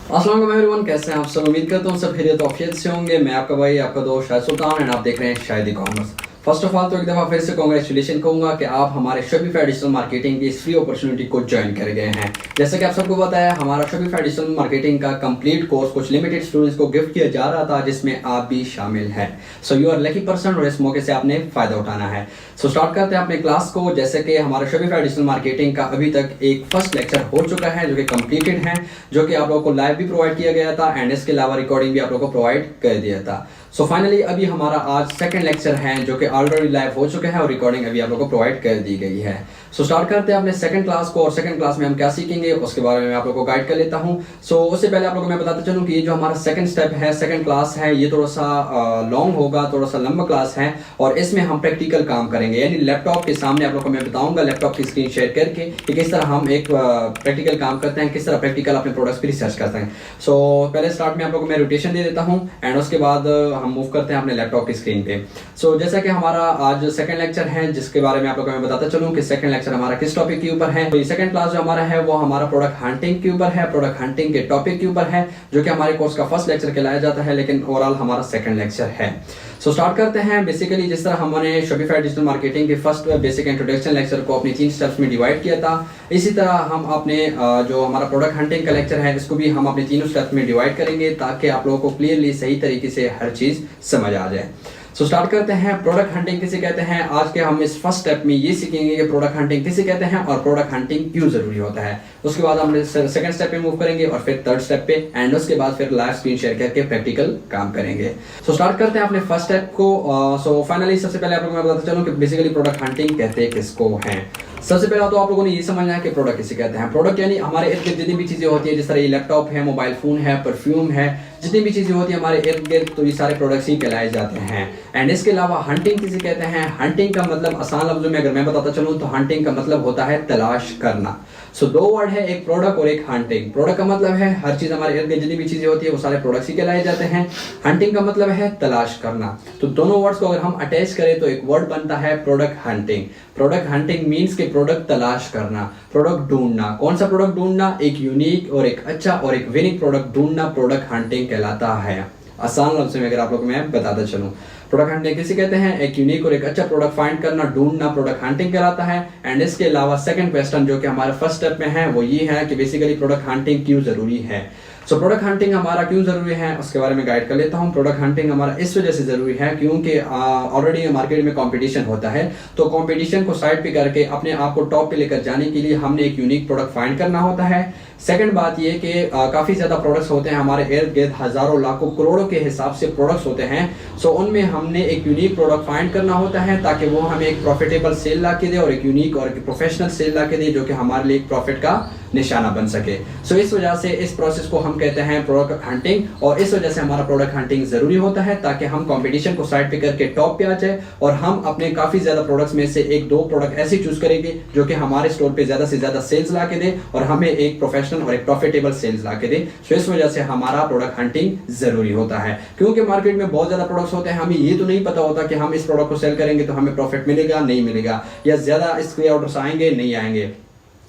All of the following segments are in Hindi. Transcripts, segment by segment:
अस्सलाम वालेकुम एवरीवन, कैसे हैं आप सब। उम्मीद करता हूँ सब खैरियत ऑफियत से होंगे। मैं आपका भाई, आपका दोस्त शाहिद सुल्तान एंड आप देख रहे हैं Shahid commerce. First of all तो एक दफ़ा फिर से कांग्रेचुलेशन कहूँगा कि आप हमारे शॉपिफाई डिजिटल मार्केटिंग की इस फ्री अपॉर्चुनिटी को ज्वाइन कर गए हैं। जैसे कि आप सबको पता है, हमारा शॉपिफाई डिजिटल मार्केटिंग का कंप्लीट कोर्स कुछ लिमिटेड स्टूडेंट्स को गिफ्ट किया जा रहा था, जिसमें आप भी शामिल हैं। So you are lucky person और इस मौके से आपने फ़ायदा उठाना है। सो स्टार्ट करते हैं अपने क्लास को। जैसे कि हमारा शॉपिफाई डिजिटल मार्केटिंग का अभी तक एक फर्स्ट लेक्चर हो चुका है जो कि कंप्लीटेड है, जो कि आप लोगों को लाइव भी प्रोवाइड किया गया था एंड इसके अलावा रिकॉर्डिंग भी आप लोगों को प्रोवाइड कर दिया था। सो फाइनली अभी हमारा आज सेकंड लेक्चर है जो कि ऑलरेडी लाइव हो चुका है और रिकॉर्डिंग अभी आप लोगों को प्रोवाइड कर दी गई है। सो स्टार्ट करते हैं अपने सेकंड क्लास को, और सेकंड क्लास में हम क्या सीखेंगे उसके बारे में आप लोगों को गाइड कर लेता हूं। सो उससे पहले आप लोगों को मैं बताता चलूं कि ये जो हमारा सेकंड स्टेप है, सेकंड क्लास है, ये थोड़ा सा लॉन्ग होगा, थोड़ा सा लंबा क्लास है और इसमें हम प्रैक्टिकल काम करेंगे। यानी लैपटॉप के सामने आप लोगों को मैं बताऊंगा लैपटॉप की स्क्रीन शेयर करके कि किस तरह हम एक प्रैक्टिकल काम करते हैं, किस तरह प्रैक्टिकल अपने प्रोडक्ट्स पर रिसर्च करते हैं। सो पहले स्टार्ट में आप लोगों को मैं रोटेशन दे देता हूँ एंड उसके बाद हम मूव करते हैं अपने लैपटॉप की स्क्रीन पे। सो जैसा कि हमारा आज सेकंड लेक्चर है जिसके बारे में आप लोगों को मैं बताता चलूं कि सेकंड लेक्चर हमारा किस टॉपिक के ऊपर है। तो ये सेकंड क्लास जो हमारा है वो हमारा प्रोडक्ट हंटिंग के ऊपर है, प्रोडक्ट हंटिंग के टॉपिक के ऊपर है, जो कि हमारे कोर्स का फर्स्ट लेक्चर कहलाया जाता है, लेकिन ओवरऑल हमारा सेकंड लेक्चर है। सो स्टार्ट करते हैं। बेसिकली जिस तरह हमने शॉपिफाई डिजिटल मार्केटिंग के फर्स्ट बेसिक इंट्रोडक्शन लेक्चर को अपनी 3 स्टेप्स में डिवाइड किया था, इसी तरह हम अपने जो हमारा प्रोडक्ट हंटिंग का लेक्चर है इसको भी हम अपने तीनों स्टेप्स में डिवाइड करेंगे ताकि आप लोगों को क्लियरली सही तरीके से हर चीज समझ आ जाए। सो स्टार्ट करते हैं। प्रोडक्ट हंटिंग किसे कहते हैं, आज के हम इस फर्स्ट स्टेप में ये सीखेंगे कि प्रोडक्ट हंटिंग किसे कहते हैं और प्रोडक्ट हंटिंग क्यों जरूरी होता है। उसके बाद हम सेकंड स्टेप पे मूव करेंगे और फिर थर्ड स्टेप पे एंड उसके बाद फिर लाइव स्क्रीन शेयर करके प्रैक्टिकल काम करेंगे। सो स्टार्ट करते हैं अपने फर्स्ट स्टेप को। सो फाइनली सबसे पहले आप लोगों को मैं बताता चलूं कि बेसिकली प्रोडक्ट हंटिंग कहते किसको हैं। सबसे पहला तो आप लोगों ने ये समझना है कि प्रोडक्ट किसे कहते हैं। प्रोडक्ट यानी हमारे इर्द गिर्द जितनी भी चीजें होती है, जिस तरह ये लैपटॉप है, मोबाइल फोन है, परफ्यूम है, जितनी भी चीजें होती है हमारे इर्द गिर्द, तो ये सारे प्रोडक्ट्स ही कहलाए जाते हैं। एंड इसके अलावा हंटिंग किसे कहते हैं। हंटिंग का मतलब आसान लफ्जों में अगर मैं बताता चलूं तो हंटिंग का मतलब होता है तलाश करना। सो दो वर्ड है, एक प्रोडक्ट और एक हंटिंग। प्रोडक्ट का मतलब है हर चीज हमारे इर्द गिर्द जितनी भी चीजें होती है वो सारे प्रोडक्ट्स ही कहलाए जाते हैं। हंटिंग का मतलब है तलाश करना। तो दोनों वर्ड्स को अगर हम अटैच करें तो एक वर्ड बनता है product hunting. Product hunting means के प्रोडक्ट तलाश करना, प्रोडक्ट ढूंढना। कौन सा प्रोडक्ट ढूंढना, एक यूनिक और एक अच्छा और एक विनिक प्रोडक्ट ढूंढना प्रोडक्ट हंटिंग कहलाता है। आसान लफ्ज़ों में अगर आप लोग मैं बताता चलूं, प्रोडक्ट हंटिंग किसे कहते हैं, एक यूनिक और एक अच्छा प्रोडक्ट फाइंड करना, ढूंढना प्रोडक्ट हंटिंग कहलाता है। एंड इसके अलावा सेकंड क्वेश्चन जो कि हमारे फर्स्ट स्टेप में है वो ये है कि बेसिकली प्रोडक्ट हंटिंग क्यों जरूरी है। सो प्रोडक्ट हंटिंग हमारा क्यों जरूरी है उसके बारे में गाइड कर लेता हूं। प्रोडक्ट हंटिंग हमारा इस वजह से जरूरी है क्योंकि ऑलरेडी मार्केट में कंपटीशन होता है, तो कंपटीशन को साइड पे करके अपने आप को टॉप पे लेकर जाने के लिए हमने एक यूनिक प्रोडक्ट फाइंड करना होता है। सेकंड बात ये कि काफी ज्यादा प्रोडक्ट्स होते हैं हमारे इर्द गिर्द, हजारों लाखों करोड़ों के हिसाब से प्रोडक्ट्स होते हैं। सो उनमें हमने एक यूनिक प्रोडक्ट फाइंड करना होता है ताकि वो हमें एक प्रॉफिटेबल सेल ला के दे और एक यूनिक और एक प्रोफेशनल सेल ला के दे जो कि हमारे लिए एक प्रॉफिट का निशाना बन सके। सो इस वजह से इस प्रोसेस को हम कहते हैं प्रोडक्ट हंटिंग, और इस वजह से हमारा प्रोडक्ट हंटिंग जरूरी होता है ताकि हम कंपटीशन को साइड पे करके टॉप पे आ जाए और हम अपने काफी ज्यादा प्रोडक्ट्स में से एक दो प्रोडक्ट ऐसे चूज करेंगे जो कि हमारे स्टोर पे ज्यादा से ज्यादा सेल्स ला के दे और हमें एक प्रोफेशनल और एक प्रॉफिटेबल सेल्स ला के दे। सो इस वजह से हमारा प्रोडक्ट हंटिंग जरूरी होता है, क्योंकि मार्केट में बहुत ज्यादा प्रोडक्ट्स होते हैं, हमें ये तो नहीं पता होता कि हम इस प्रोडक्ट को सेल करेंगे तो हमें प्रॉफिट मिलेगा नहीं मिलेगा, या ज्यादा इसके ऑर्डर्स आएंगे नहीं आएंगे।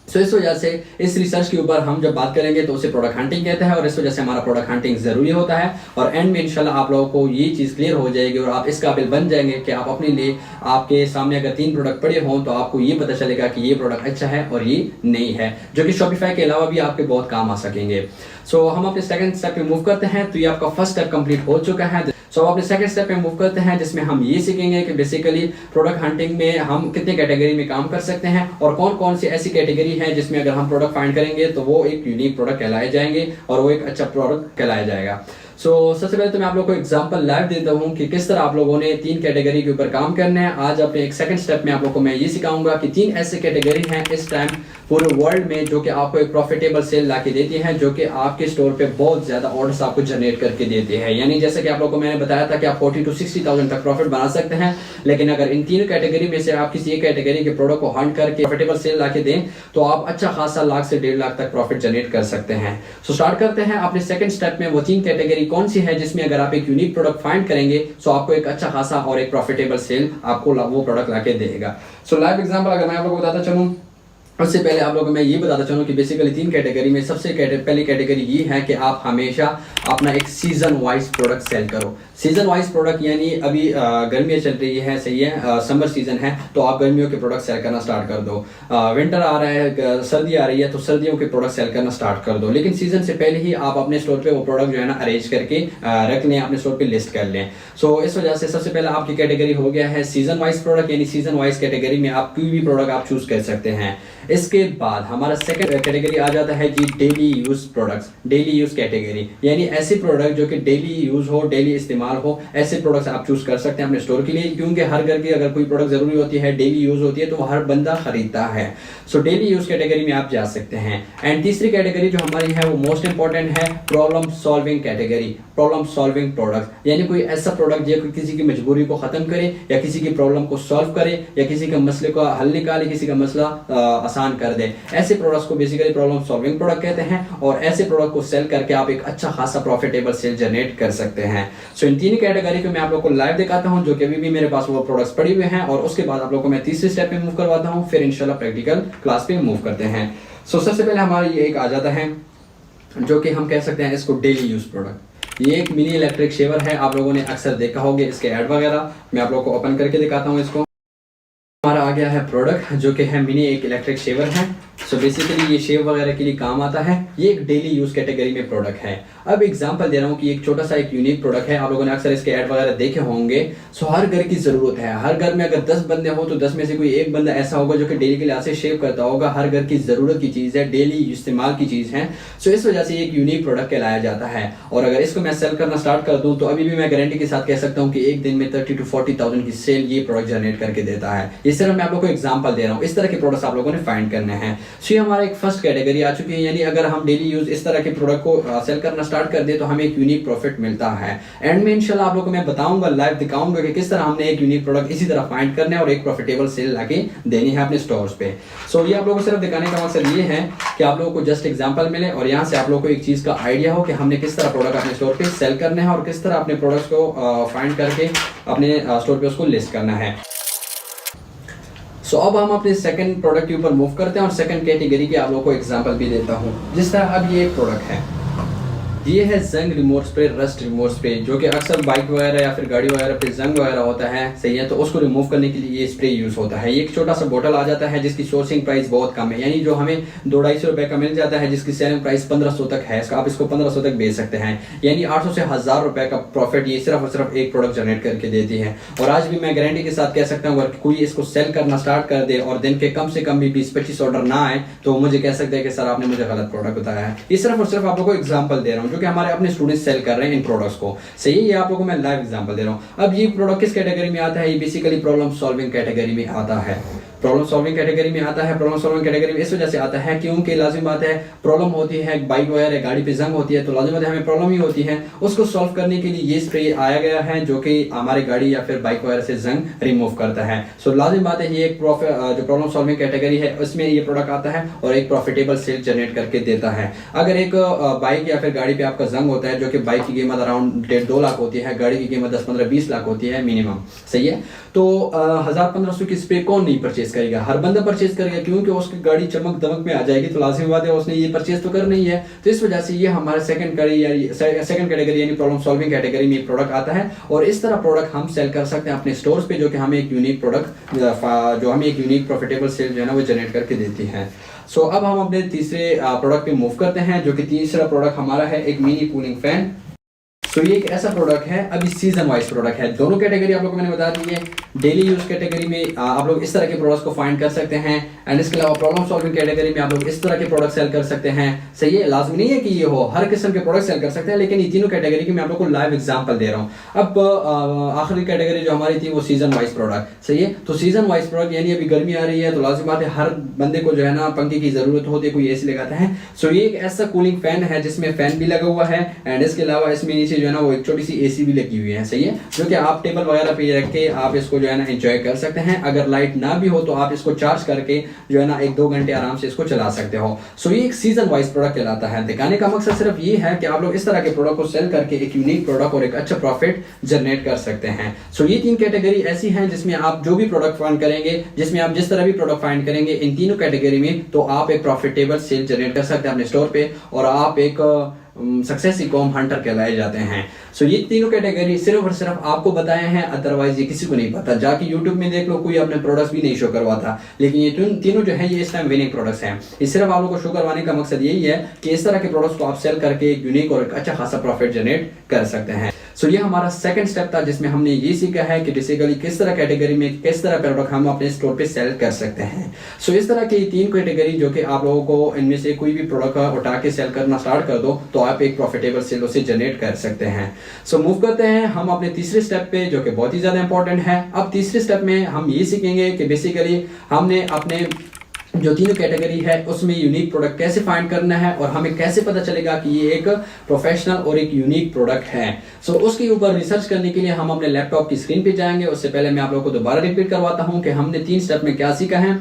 सो इस वजह से इस रिसर्च के ऊपर हम जब बात करेंगे तो उसे प्रोडक्ट हंटिंग कहते हैं और इस वजह से हमारा प्रोडक्ट हंटिंग जरूरी होता है। और एंड में इंशाल्लाह आप लोगों को ये चीज़ क्लियर हो जाएगी और आप इस काबिल बन जाएंगे कि आप अपने लिए, आपके सामने अगर 3 प्रोडक्ट पड़े हों तो आपको ये पता चलेगा कि ये प्रोडक्ट अच्छा है और ये नहीं है, जो कि शॉपिफाई के अलावा भी आपके बहुत काम आ सकेंगे। सो हम अपने सेकंड स्टेप पे मूव करते हैं। तो ये आपका फर्स्ट स्टेप कंप्लीट हो चुका है। सो अपने सेकंड स्टेप पे मूव करते हैं जिसमें हम ये सीखेंगे कि बेसिकली प्रोडक्ट हंटिंग में हम कितने कैटेगरी में काम कर सकते हैं और कौन कौन सी ऐसी कैटेगरी है जिसमें अगर हम प्रोडक्ट फाइंड करेंगे तो वो एक यूनिक प्रोडक्ट कहलाए जाएंगे और वो एक अच्छा प्रोडक्ट कहलाया जाएगा। सो सबसे पहले तो मैं आप लोगों को एग्जांपल लाइव देता हूं कि किस तरह आप लोगों ने 3 कैटेगरी के ऊपर काम करना है। आज अपने एक सेकंड स्टेप में आप लोगों को मैं ये सिखाऊंगा कि 3 ऐसे कैटेगरी हैं इस टाइम पूरे वर्ल्ड में जो कि आपको एक प्रॉफिटेबल सेल ला के देती हैं, जो कि आपके स्टोर पे बहुत ज्यादा ऑर्डर्स आपको जनरेट करके देती है। यानी जैसे कि आप लोगों को मैंने बताया था कि आप 40 to 60,000 तक प्रॉफिट बना सकते हैं, लेकिन अगर इन 3 कैटेगरी में से आप किसी एक कैटेगरी के प्रोडक्ट को हंट करके प्रॉफिटेबल सेल ला के दें तो आप अच्छा खासा लाख से 1.5 लाख तक प्रॉफिट जनरेट कर सकते हैं। सो स्टार्ट करते हैं अपने सेकंड स्टेप में। वो 3 कैटेगरी कौन सी है जिसमें अगर आप एक यूनिक प्रोडक्ट फाइंड करेंगे तो आपको एक अच्छा खासा और एक प्रॉफिटेबल सेल आपको वो प्रोडक्ट लाके देगा। सो लाइव एग्जांपल अगर मैं आप लोगों को बताता चलूं, उससे पहले आप लोगों को मैं ये बताना चाहूँ कि बेसिकली 3 कैटेगरी में सबसे पहली कैटेगरी ये है कि आप हमेशा अपना एक सीजन वाइज प्रोडक्ट सेल करो। सीजन वाइज प्रोडक्ट यानी अभी गर्मियाँ चल रही है, सही है, समर सीजन है, तो आप गर्मियों के प्रोडक्ट सेल करना स्टार्ट कर दो। विंटर आ रहा है, सर्दी आ रही है, तो सर्दियों के प्रोडक्ट सेल करना स्टार्ट कर दो। लेकिन सीजन से पहले ही आप अपने स्टोर पे वो प्रोडक्ट जो है ना अरेंज करके रख लें, अपने स्टोर पे लिस्ट कर लें। सो इस वजह से सबसे पहले आपकी कैटेगरी हो गया है सीजन वाइज प्रोडक्ट, यानी सीजन वाइज कैटेगरी में आप कोई भी प्रोडक्ट आप चूज कर सकते हैं। इसके बाद हमारा सेकंड कैटेगरी आ जाता है जी daily use products. Daily use category यानी ऐसे प्रोडक्ट जो कि डेली यूज हो, डेली इस्तेमाल हो, ऐसे प्रोडक्ट्स आप चूज कर सकते हैं अपने स्टोर के लिए, क्योंकि हर घर की अगर कोई प्रोडक्ट जरूरी होती है, डेली यूज होती है, तो हर बंदा खरीदता है। सो डेली यूज कैटेगरी में आप जा सकते हैं। एंड तीसरी कैटेगरी जो हमारी है वो मोस्ट इंपॉर्टेंट है, problem solving category. Problem solving product यानी कोई ऐसा प्रोडक्ट जो किसी की मजबूरी को खत्म करे, या किसी की प्रॉब्लम को सॉल्व करे, या किसी के मसले को हल निकाले, किसी का मसला आसान कर दे। ऐसे प्रोडक्ट्स को बेसिकली प्रॉब्लम सॉल्विंग प्रोडक्ट कहते हैं, और ऐसे प्रोडक्ट को सेल करके आप एक अच्छा खासा प्रॉफिटेबल सेल जनरेट कर सकते हैं। सो इन तीन कैटेगरी को मैं आप लोग को लाइव दिखाता हूं, जो कि अभी भी मेरे पास वो प्रोडक्ट्स पड़े हुए हैं, और उसके बाद आप लोग को मैं तीसरे स्टेप पे मूव करवाता हूं, फिर इंशाल्लाह प्रैक्टिकल क्लास पे मूव करते हैं। सो सबसे पहले हमारा ये एक आ जाता है जो कि हम कह सकते हैं इसको डेली यूज प्रोडक्ट। ये एक मिनी इलेक्ट्रिक शेवर है, आप लोगों ने अक्सर देखा होगा इसके ऐड वगैरह। मैं आप लोग को ओपन करके दिखाता हूँ इसको। हमारा आ गया है प्रोडक्ट जो कि है मिनी एक इलेक्ट्रिक शेवर है। सो बेसिकली ये शेव वगैरह के लिए काम आता है। ये एक डेली यूज कैटेगरी में प्रोडक्ट है। अब एग्जांपल दे रहा हूँ कि एक छोटा सा एक यूनिक प्रोडक्ट है, आप लोगों ने अक्सर इसके ऐड वगैरह देखे होंगे। सो हर घर की जरूरत है, हर घर में अगर 10 बंदे हो तो 10 में से कोई एक बंदा ऐसा होगा जो कि डेली के लिहाज से शेव करता होगा। हर घर की जरूरत की चीज है, डेली इस्तेमाल की चीज है। सो इस वजह से एक यूनिक प्रोडक्ट कहलाया जाता है। और अगर इसको मैं सेल करना स्टार्ट कर दूं तो अभी भी मैं गारंटी के साथ कह सकता हूं कि एक दिन में 30 to 40,000 की सेल ये प्रोडक्ट जनरेट करके देता है। इस तरह मैं आप लोग को एग्जांपल दे रहा हूं, इस तरह के प्रोडक्ट्स आप लोगों ने फाइंड करने हैं। सो ये हमारा एक फर्स्ट कैटेगरी आ चुकी है, यानी अगर हम डेली यूज इस तरह के प्रोडक्ट को सेल करना स्टार्ट कर दे तो हमें एक यूनिक प्रॉफिट मिलता है। एंड में इंशाल्लाह आप लोगों को मैं बताऊंगा, लाइव दिखाऊंगा कि किस तरह हमने एक यूनिक प्रोडक्ट इसी तरह फाइंड करना है और एक प्रॉफिटेबल सेल लाके देनी है अपने स्टोर्स पे। सो ये आप लोगों को सिर्फ दिखाने का मकसद ये है कि आप लोगों को जस्ट एग्जांपल मिले और यहाँ से आप लोगों को एक चीज का आइडिया हो कि हमने किस तरह प्रोडक्ट अपने स्टोर पे सेल करना है और किस तरह अपने प्रोडक्ट्स को फाइंड करके अपने स्टोर पे उसको लिस्ट करना है। सो अब हम अपने सेकंड प्रोडक्ट के ऊपर मूव करते हैं और सेकंड कैटेगरी के आप लोगों को एग्जांपल भी देता हूं। जिस तरह अब ये एक प्रोडक्ट है, ये है जंग remote spray, rust remote spray, जो कि अक्सर बाइक वगैरह या फिर गाड़ी वगैरह पे जंग वगैरह होता है, सही है, तो उसको रिमूव करने के लिए ये स्प्रे यूज होता है। ये एक छोटा सा बोतल आ जाता है जिसकी सोर्सिंग प्राइस बहुत कम है, यानी जो हमें 200-250 रुपए का मिल जाता है, जिसकी सेलिंग प्राइस 1500 तक है। आप इसको 1500 तक बेच सकते हैं, यानी 800 से 1000 रुपए का प्रॉफिट ये सिर्फ और सिर्फ एक प्रोडक्ट जनरेट करके देती है। और आज भी मैं गारंटी के साथ कह सकता हूँ, अगर कोई इसको सेल करना स्टार्ट कर दे और दिन के कम से कम भी 20-25 ऑर्डर ना आए तो मुझे कह सकते हैं कि सर आपने मुझे गलत प्रोडक्ट बताया है। ये सिर्फ और सिर्फ आप लोगों को एग्जाम्पल दे रहा हूँ जो कि हमारे अपने स्टूडेंट सेल कर रहे हैं इन प्रोडक्ट्स को, सही है। ये आप लोगों को मैं लाइव एग्जांपल दे रहा हूं। अब ये प्रोडक्ट किस कैटेगरी में आता है? ये बेसिकली प्रॉब्लम सॉल्विंग कैटेगरी में आता है। प्रॉब्लम सॉल्विंग कैटेगरी में आता है। प्रॉब्लम सॉल्विंग कैटेगरी में इस वजह से आता है क्योंकि लाजिम बात है, प्रॉब्लम होती है बाइक वगैरह गाड़ी पे जंग होती है तो लाजिम बात है हमें प्रॉब्लम ही होती है। उसको सॉल्व करने के लिए ये स्प्रे आया गया है जो कि हमारी गाड़ी या फिर बाइक वगैरह से जंग रिमूव करता है। सो लाजिम बात है ये एक जो प्रॉब्लम सॉल्विंग कैटेगरी है उसमें ये प्रोडक्ट आता है और एक प्रॉफिटेबल सेल जनरेट करके देता है। अगर एक बाइक या फिर गाड़ी पे आपका जंग होता है, जो कि बाइक की कीमत अराउंड 1.5-2 लाख होती है, गाड़ी की कीमत 10-15-20 लाख होती है मिनिमम, सही है, तो 1000-1500 की स्प्रे कौन नहीं परचेज करेगा? हर बंदा परचेज करेगा क्योंकि उसकी गाड़ी चमक दमक में आ जाएगी, तो लाजिम बात है उसने ये परचेज तो करना ही है। तो इस वजह से ये हमारे सेकंड कैटेगरी यानी प्रॉब्लम सॉल्विंग कैटेगरी में प्रोडक्ट आता है और इस तरह प्रोडक्ट हम सेल कर सकते हैं अपने स्टोर्स पे, जो कि हमें एक यूनिक प्रोडक्ट जो हमें एक यूनिक प्रॉफिटेबल सेल जो है ना वो जनरेट करके देती है। सो अब हम अपने तीसरे प्रोडक्ट पे मूव करते हैं, जो कि तीसरा प्रोडक्ट हमारा है एक मिनी कूलिंग फैन। तो ये एक ऐसा प्रोडक्ट है, अभी सीजन वाइज प्रोडक्ट है। दोनों कैटेगरी आप लोगों को मैंने बता दी है। डेली यूज कैटेगरी में आप लोग इस तरह के प्रोडक्ट्स को फाइंड कर सकते हैं एंड इसके अलावा प्रॉब्लम सॉल्विंग कैटेगरी में आप लोग इस तरह के प्रोडक्ट सेल कर सकते हैं, सही है। लाजमी नहीं है कि ये हो, हर किस्म के प्रोडक्ट सेल कर सकते हैं, लेकिन ये तीनों कैटेगरी की मैं आप लोग को लाइव एग्जांपल दे रहा हूँ। अब आखिरी कैटेगरी जो हमारी थी वो सीजन वाइज प्रोडक्ट, सही है। तो सीजन वाइज प्रोडक्ट यानी अभी गर्मी आ रही है तो लाजिम बात है हर बंदे को जो है ना पंखे की जरूरत होती है, कोई एसी लगाता है। सो ये एक ऐसा कूलिंग फैन है जिसमें फैन भी लगा हुआ है एंड इसके अलावा इसमें नीचे जो है ना वो एक छोटी सी एसी भी लगी हुई है, सही है, जो कि आप टेबल वगैरह पे रख के आप इसको जो है ना एंजॉय कर सकते हैं। अगर लाइट ना भी हो तो आप इसको चार्ज करके जो है ना 1-2 घंटे आराम से इसको चला सकते हो। सो ये एक सीजन वाइज प्रोडक्ट कहलाता है। दिखाने का मकसद सिर्फ ये है कि आप लोग इस तरह के प्रोडक्ट को सेल करके एक यूनिक प्रोडक्ट और एक अच्छा प्रॉफिट जनरेट कर सकते हैं। सो ये 3 कैटेगरी ऐसी हैं जिसमें आप जो भी प्रोडक्ट फाइंड करेंगे, जिसमें आप जिस तरह भी प्रोडक्ट फाइंड करेंगे इन तीनों कैटेगरी में, तो आप एक प्रॉफिटेबल सेल जनरेट कर सकते हैं अपने स्टोर पे, और आप एक सक्सेस इकॉम हंटर कहलाए जाते हैं। सो ये तीनों कैटेगरी सिर्फ और सिर्फ आपको बताए हैं, अदरवाइज ये किसी को नहीं पता। जाके यूट्यूब में देख लो, कोई अपने प्रोडक्ट्स भी नहीं शो करवाता, लेकिन ये तीनों जो है ये इस टाइम विनिंग प्रोडक्ट्स हैं। ये सिर्फ आप लोगों को शो करवाने का मकसद यही है कि इस तरह के प्रोडक्ट्स को आप सेल करके एक यूनिक और अच्छा खासा प्रॉफिट जनरेट कर सकते हैं। सो ये हमारा सेकंड स्टेप था जिसमें हमने ये सीखा है कि बेसिकली किस तरह कैटेगरी में किस तरह प्रोडक्ट हम अपने स्टोर पे सेल कर सकते हैं। सो इस तरह की 3 कैटेगरी जो कि आप लोगों को इनमें से कोई भी प्रोडक्ट उठा के सेल करना स्टार्ट कर दो तो आप एक प्रॉफिटेबल सेल उसे जनरेट कर सकते हैं। सो मूव करते हैं हम अपने तीसरे स्टेप पे, जो कि बहुत ही ज्यादा इंपॉर्टेंट है। अब तीसरे स्टेप में हम ये सीखेंगे कि बेसिकली हमने अपने जो तीनों कैटेगरी है उसमें यूनिक प्रोडक्ट कैसे फाइंड करना है और हमें कैसे पता चलेगा कि ये एक प्रोफेशनल और एक यूनिक प्रोडक्ट है। सो उसके ऊपर रिसर्च करने के लिए हम अपने लैपटॉप की स्क्रीन पे जाएंगे। उससे पहले मैं आप लोगों को दोबारा रिपीट करवाता हूं कि हमने 3 स्टेप में क्या सीखा है।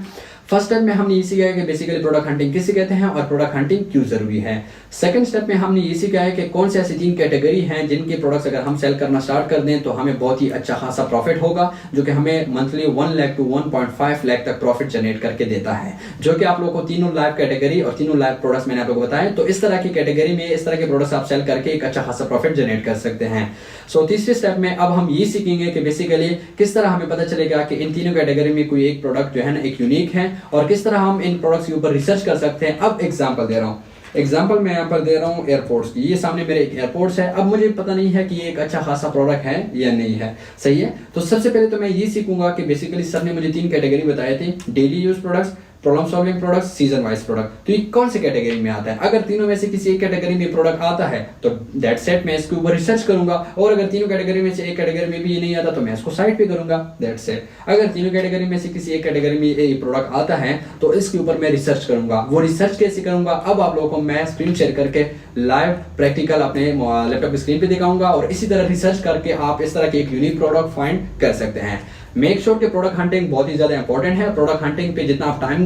फर्स्ट स्टेप में हमने ये सीखा है कि बेसिकली प्रोडक्ट हंटिंग किसे कहते हैं और प्रोडक्ट हंटिंग क्यों जरूरी है। सेकंड स्टेप में हमने ये सीखा है कि कौन से ऐसी 3 कैटेगरी हैं जिनके प्रोडक्ट्स अगर हम सेल करना स्टार्ट कर दें तो हमें बहुत ही अच्छा खासा प्रॉफिट होगा, जो कि हमें मंथली 1 लाख टू 1.5 लाख तक प्रॉफिट जनरेट करके देता है, जो कि आप लोगों को तीनों लाइव कैटेगरी और तीनों लाइव प्रोडक्ट्स मैंने आप लोगों को बताए। तो इस तरह की कैटेगरी में इस तरह के प्रोडक्ट्स आप सेल करके एक अच्छा खासा प्रॉफिट जनरेट कर सकते हैं। सो तीसरे स्टेप में अब हम ये सीखेंगे कि बेसिकली किस तरह हमें पता चलेगा कि इन तीनों कैटेगरी में कोई एक प्रोडक्ट जो है ना एक यूनिक है, और किस तरह हम इन प्रोडक्ट्स के ऊपर रिसर्च कर सकते हैं। अब एग्जांपल दे रहा हूं, एग्जांपल मैं यहाँ पर दे रहा हूँ एयरपोर्ट्स की। ये सामने मेरे एक एयरपोर्ट्स है। अब मुझे पता नहीं है कि ये एक अच्छा खासा प्रोडक्ट है या नहीं है, सही है। तो सबसे पहले तो मैं ये सीखूंगा कि बेसिकली सर ने मुझे 3 कैटेगरी बताए थे, daily use products, problem solving products, season wise product. तो ये कौन सी कैटेगरी में आता है। अगर तीनों में से किसी एक कैटेगरी में प्रोडक्ट आता है तो दैट सेट मैं इसके ऊपर रिसर्च करूंगा, और अगर तीनों कैटेगरी में से एक कैटेगरी में भी ये नहीं आता तो मैं इसको साइड पे करूंगा, दैट सेट। अगर तीनों कैटेगरी में से किसी एक कैटेगरी में ये प्रोडक्ट आता है तो इसके ऊपर मैं रिसर्च करूंगा। वो रिसर्च कैसे करूंगा, अब आप लोगों को मैं स्क्रीन शेयर करके लाइव प्रैक्टिकल अपने लैपटॉप की स्क्रीन पे दिखाऊंगा, और इसी तरह रिसर्च करके आप इस तरह के एक यूनिक प्रोडक्ट फाइंड कर सकते हैं। मेक श्योर कि प्रोडक्ट हंटिंग बहुत ही ज्यादा इंपॉर्टेंट है। प्रोडक्ट हंटिंग पे जितना आप टाइम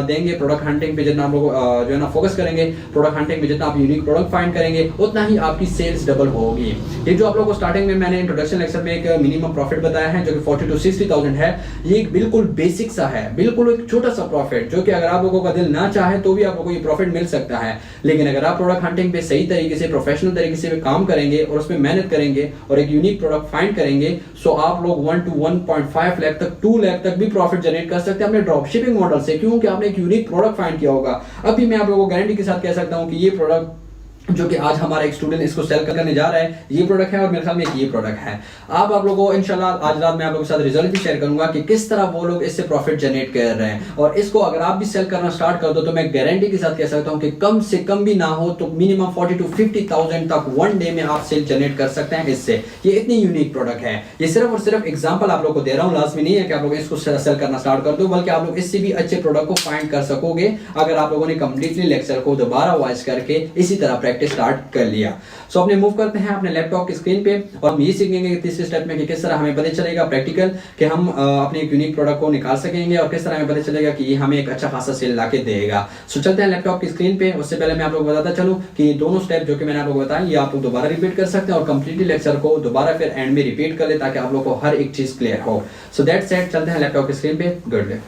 देंगे, प्रोडक्ट हंटिंग पे जितना आप लोग जो है ना फोकस करेंगे, प्रोडक्ट हंटिंग में जितना आप यूनिक प्रोडक्ट फाइंड करेंगे उतना ही आपकी सेल्स डबल होगी। ये जो आप लोगों को स्टार्टिंग में मैंने इंट्रोडक्शन लेक्चर में एक मिनिमम प्रॉफिट बताया है जो कि 40 to 60,000 है, ये एक बिल्कुल बेसिक सा है, बिल्कुल एक छोटा सा प्रॉफिट, जो कि अगर आप लोगों का दिल ना चाहे तो भी आप लोगों को ये प्रॉफिट मिल सकता है। लेकिन अगर आप प्रोडक्ट हंटिंग पे सही तरीके से प्रोफेशनल तरीके से काम करेंगे और उसमें मेहनत करेंगे और एक यूनिक प्रोडक्ट फाइंड करेंगे, सो आप लोग 1 to 1.5 लाख तक 2 लाख तक भी प्रॉफिट जनरेट कर सकते हैं अपने ड्रॉप शिपिंग मॉडल से, क्योंकि आपने एक यूनिक प्रोडक्ट फाइंड किया होगा। अभी मैं आप लोगों को गारंटी के साथ कह सकता हूं कि ये प्रोडक्ट जो कि आज हमारा एक स्टूडेंट इसको सेल करने जा रहा है, ये प्रोडक्ट है और मेरे ख्याल में ये प्रोडक्ट है। आप लोगों को इंशाल्लाह आज रात में आप लोगों के साथ रिजल्ट भी शेयर करूंगा कि किस तरह वो लोग इससे प्रॉफिट जनरेट कर रहे हैं, और इसको अगर आप भी सेल करना स्टार्ट कर दो तो मैं गारंटी के साथ कह सकता हूं कि कम से कम भी ना हो तो मिनिमम 40 to 50,000 तक 1 डे में आप सेल जनरेट कर सकते हैं इससे। ये इतनी यूनिक प्रोडक्ट है। ये सिर्फ और सिर्फ एग्जाम्पल आप लोग को दे रहा हूँ, लाजमी नहीं है कि आप लोग इसको सेल करना स्टार्ट कर दो, बल्कि आप लोग इससे भी अच्छे प्रोडक्ट को फाइंड कर सकोगे अगर आप लोगों ने कंप्लीटली लेक्चर को दोबारा वॉइस करके इसी तरह प्रैक्टिस स्टार्ट कर लिया। सो अपने मूव करते हैं अपने लैपटॉप की स्क्रीन पे, और हम ये सीखेंगे कि तीसरे स्टेप में कि किस तरह हमें पता चलेगा प्रैक्टिकल कि हम अपने एक यूनिक प्रोडक्ट को निकाल सकेंगे, और किस तरह हमें पता चलेगा कि ये हमें एक अच्छा खासा सेल लाके देगा। सो चलते हैं लैपटॉप की स्क्रीन पे। उससे पहले मैं आप लोगों को बताता चलूं कि दोनों स्टेप जो कि मैंने आप लोगों को बताया ये आप लोग दोबारा रिपीट कर सकते हैं और कंप्लीटली लेक्चर को दोबारा फिर एंड में रिपीट कर ले ताकि आप लोग को हर एक चीज क्लियर हो। सो दैट्स इट, चलते हैं लैपटॉप की स्क्रीन पे। Good day.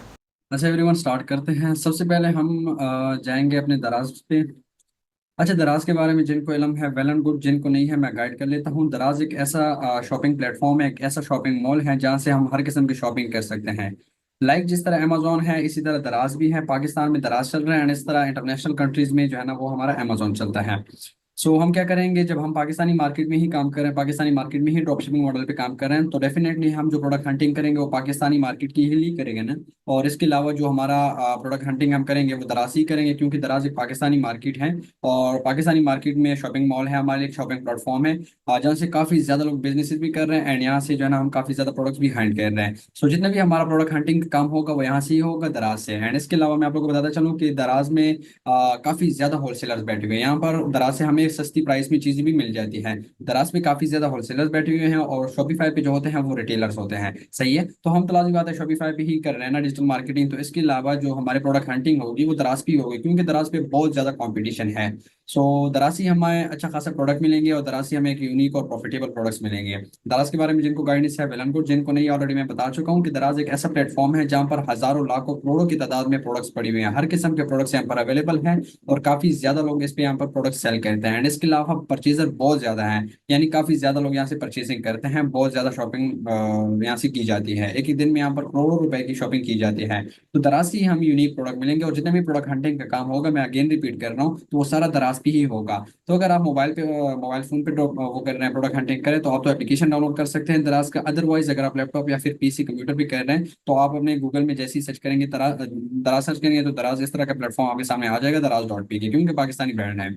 अच्छा एवरीवन, स्टार्ट करते हैं। सबसे पहले हम जाएंगे अपने दराज पे। अच्छा, दराज के बारे में जिनको इलम है वेल एंड गुड, जिनको नहीं है मैं गाइड कर लेता हूँ। दराज एक ऐसा शॉपिंग प्लेटफॉर्म है, एक ऐसा शॉपिंग मॉल है जहाँ से हम हर किस्म की शॉपिंग कर सकते हैं। लाइक जिस तरह अमेजोन है इसी तरह दराज भी है। पाकिस्तान में दराज चल रहा है एंड इस तरह इंटरनेशनल कंट्रीज में जो है ना वो हमारा अमेजोन चलता है। सो हम क्या करेंगे, जब हम पाकिस्तानी मार्केट में ही काम कर रहे हैं, पाकिस्तानी मार्केट में ही ड्रॉप शिपिंग मॉडल पे काम कर रहे हैं, तो डेफिनेटली हम जो प्रोडक्ट हंटिंग करेंगे वो पाकिस्तानी मार्केट की ही करेंगे ना। और इसके अलावा जो हमारा प्रोडक्ट हंटिंग हम करेंगे वो दराज ही करेंगे, क्योंकि दराज एक पाकिस्तानी मार्केट है और पाकिस्तानी मार्केट में शॉपिंग मॉल है, हमारे एक शॉपिंग प्लेटफॉर्म है जहाँ से काफ़ी ज़्यादा लोग बिजनेस भी कर रहे हैं एंड यहाँ से जो है ना हम काफ़ी ज़्यादा प्रोडक्ट्स भी हंट कर रहे हैं। सो जितना भी हमारा प्रोडक्ट हंटिंग का काम होगा वो यहाँ से ही होगा, दराज से। एंड इसके अलावा मैं आप लोगों को बताता चलूँ कि दराज में काफ़ी ज़्यादा होलसेलर्स बैठे हुए हैं। यहाँ पर दराज से हमें हमें सस्ती प्राइस में चीजें भी मिल जाती हैं। दराज पे काफी ज्यादा होलसेलर्स बैठे हुए हैं और शॉपिफाई पे जो होते हैं वो रिटेलर्स होते हैं, सही है। तो हम तो लाजमी बात है शॉपिफाई पे ही कर रहे हैं ना डिजिटल मार्केटिंग, तो इसके अलावा जो हमारे प्रोडक्ट हंटिंग होगी वो दराज पे ही होगी, क्योंकि दराज पे बहुत ज्यादा कंपटीशन है। सो दराज से हमें अच्छा खासा प्रोडक्ट मिलेंगे और दराज से हमें एक यूनिक और प्रॉफिटेबल प्रोडक्ट्स मिलेंगे। दराज के बारे में जिनको गाइडेंस है वेल एंड गुड, जिनको नहीं ऑलरेडी मैं बता चुका हूँ कि दराज एक ऐसा प्लेटफॉर्म है जहाँ पर हजारों लाखों करोड़ों की तादाद में प्रोडक्ट्स पड़ी हुए हैं, हर किस्म के प्रोडक्ट्स यहाँ पर अवेलेबल हैं और काफी ज्यादा लोग इस पे यहाँ पर प्रोडक्ट सेल करते हैं। एंड इसके अलावा परचेजर बहुत ज्यादा हैं, यानी काफी ज्यादा लोग यहाँ से परचेसिंग करते हैं, बहुत ज्यादा शॉपिंग यहाँ से की जाती है, एक ही दिन में यहाँ पर करोड़ों रुपए की शॉपिंग की जाती है। तो दराज से ही हम यूनिक प्रोडक्ट मिलेंगे और जितने भी प्रोडक्ट हंटिंग का काम होगा, मैं अगेन रिपीट कर रहा हूँ, तो वो सारा दराज पे ही होगा। तो अगर आप मोबाइल फोन पे वो कर रहे हैं प्रोडक्ट हंटिंग करें, तो आप तो एप्लीकेशन डाउनलोड कर सकते हैं दराज का। अदरवाइज अगर आप लैपटॉप या फिर पीसी कंप्यूटर भी कर रहे हैं, तो आप अपने गूगल में जैसे ही सर्च करेंगे दराज सर्च करेंगे तो दराज इस तरह का प्लेटफॉर्म आपके सामने आ जाएगा, दराज.pk, क्योंकि पाकिस्तानी ब्रांड है।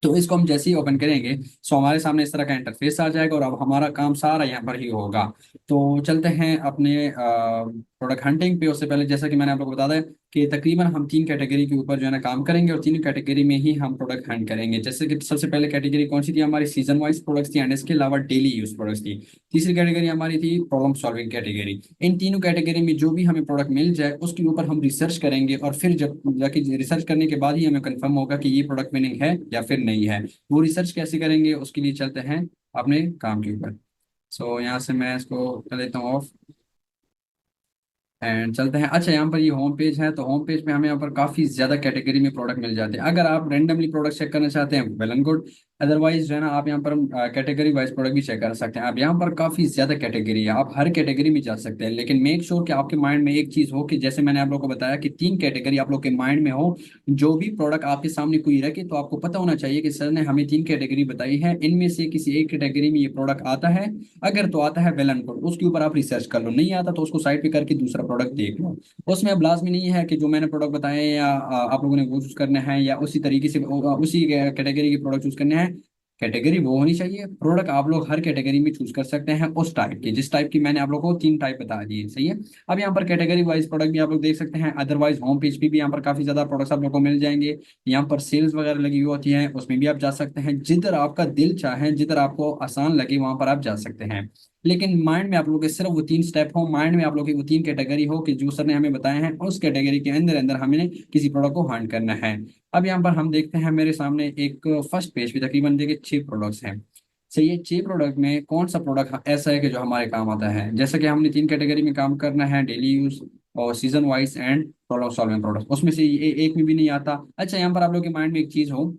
तो इसको हम जैसे ही ओपन करेंगे, सो हमारे सामने इस तरह का इंटरफेस आ जाएगा और अब हमारा काम सारा यहाँ पर ही होगा। तो चलते हैं अपने प्रोडक्ट हंटिंग पे। उससे पहले जैसा कि मैंने आप लोगों को बताया कि तकरीबन हम 3 कैटेगरी के ऊपर जो है ना काम करेंगे और 3 कैटेगरी में ही हम प्रोडक्ट हंट करेंगे। जैसे कि सबसे पहले कैटेगरी कौन सी थी हमारी, सीजन वाइज प्रोडक्ट्स थी एंड इसके अलावा डेली यूज प्रोडक्ट्स थी। तीसरी कैटेगरी हमारी थी प्रॉब्लम सॉल्विंग कैटेगरी। इन तीनों कैटेगरी में जो भी हमें प्रोडक्ट मिल जाए उसके ऊपर हम रिसर्च करेंगे और फिर जब जाके रिसर्च करने के बाद ही हमें कंफर्म होगा कि ये प्रोडक्ट विनिंग है या फिर नहीं है। वो रिसर्च कैसे करेंगे उसके लिए चलते हैं अपने काम के ऊपर। सो यहाँ से मैं इसको कर लेता हूँ ऑफ एंड चलते हैं। अच्छा, यहाँ पर ये होम पेज है, तो होम पेज पे हमें यहाँ पर काफी ज्यादा कैटेगरी में प्रोडक्ट मिल जाते हैं। अगर आप रेंडमली प्रोडक्ट चेक करना चाहते हैं वेल एंड गुड, अदरवाइज जो है ना आप यहाँ पर कैटेगरी वाइज प्रोडक्ट भी चेक कर सकते हैं। आप यहाँ पर काफी ज्यादा कैटेगरी है, आप हर कैटेगरी में जा सकते हैं, लेकिन मेक श्योर कि आपके माइंड में एक चीज हो कि जैसे मैंने आप लोग को बताया कि 3 कैटेगरी आप लोग के माइंड में हो। जो भी प्रोडक्ट आपके सामने कोई रखे तो आपको पता होना चाहिए कि सर ने हमें 3 कैटेगरी बताई है, इनमें से किसी एक कैटेगरी में ये प्रोडक्ट आता है। अगर तो आता है वेल एंड गुड, उसके ऊपर आप रिसर्च कर लो, नहीं आता तो उसको साइड पे करके दूसरा प्रोडक्ट देख लो। उसमें अब लाजमी नहीं है कि जो मैंने प्रोडक्ट बताए या आप लोगों ने वो चूज करना है या उसी तरीके से उसी कैटेगरी के प्रोडक्ट चूज करने हैं। कैटेगरी वो होनी चाहिए, प्रोडक्ट आप लोग हर कैटेगरी में चूज कर सकते हैं उस टाइप की, जिस टाइप की मैंने आप लोगों को 3 टाइप बता दिए, सही है। अब यहाँ पर कैटेगरी वाइज प्रोडक्ट भी आप लोग देख सकते हैं। अदरवाइज होम पेज पे भी यहाँ पर काफी ज्यादा प्रोडक्ट्स आप लोग को मिल जाएंगे। यहाँ पर सेल्स वगैरह लगी हुई होती है, उसमें भी आप जा सकते हैं, जिधर आपका दिल चाहे, जिधर आपको आसान लगे वहां पर आप जा सकते हैं। लेकिन माइंड में आप लोगों के सिर्फ वो 3 स्टेप हो, माइंड में आप लोगों की वो 3 कैटेगरी हो कि जो सर ने हमें बताए हैं उस कैटेगरी के अंदर अंदर हमें किसी प्रोडक्ट को हंट करना है। अब यहाँ पर हम देखते हैं मेरे सामने एक फर्स्ट पेज पे तकरीबन देखिए 6 प्रोडक्ट्स हैं। सही है, 6 प्रोडक्ट में कौन सा प्रोडक्ट ऐसा है कि जो हमारे काम आता है। जैसा कि हमने 3 कैटेगरी में काम करना है, डेली यूज और season wise and problem solving product, उसमें से एक में भी नहीं आता। अच्छा, यहाँ पर आप लोग के माइंड में एक चीज हो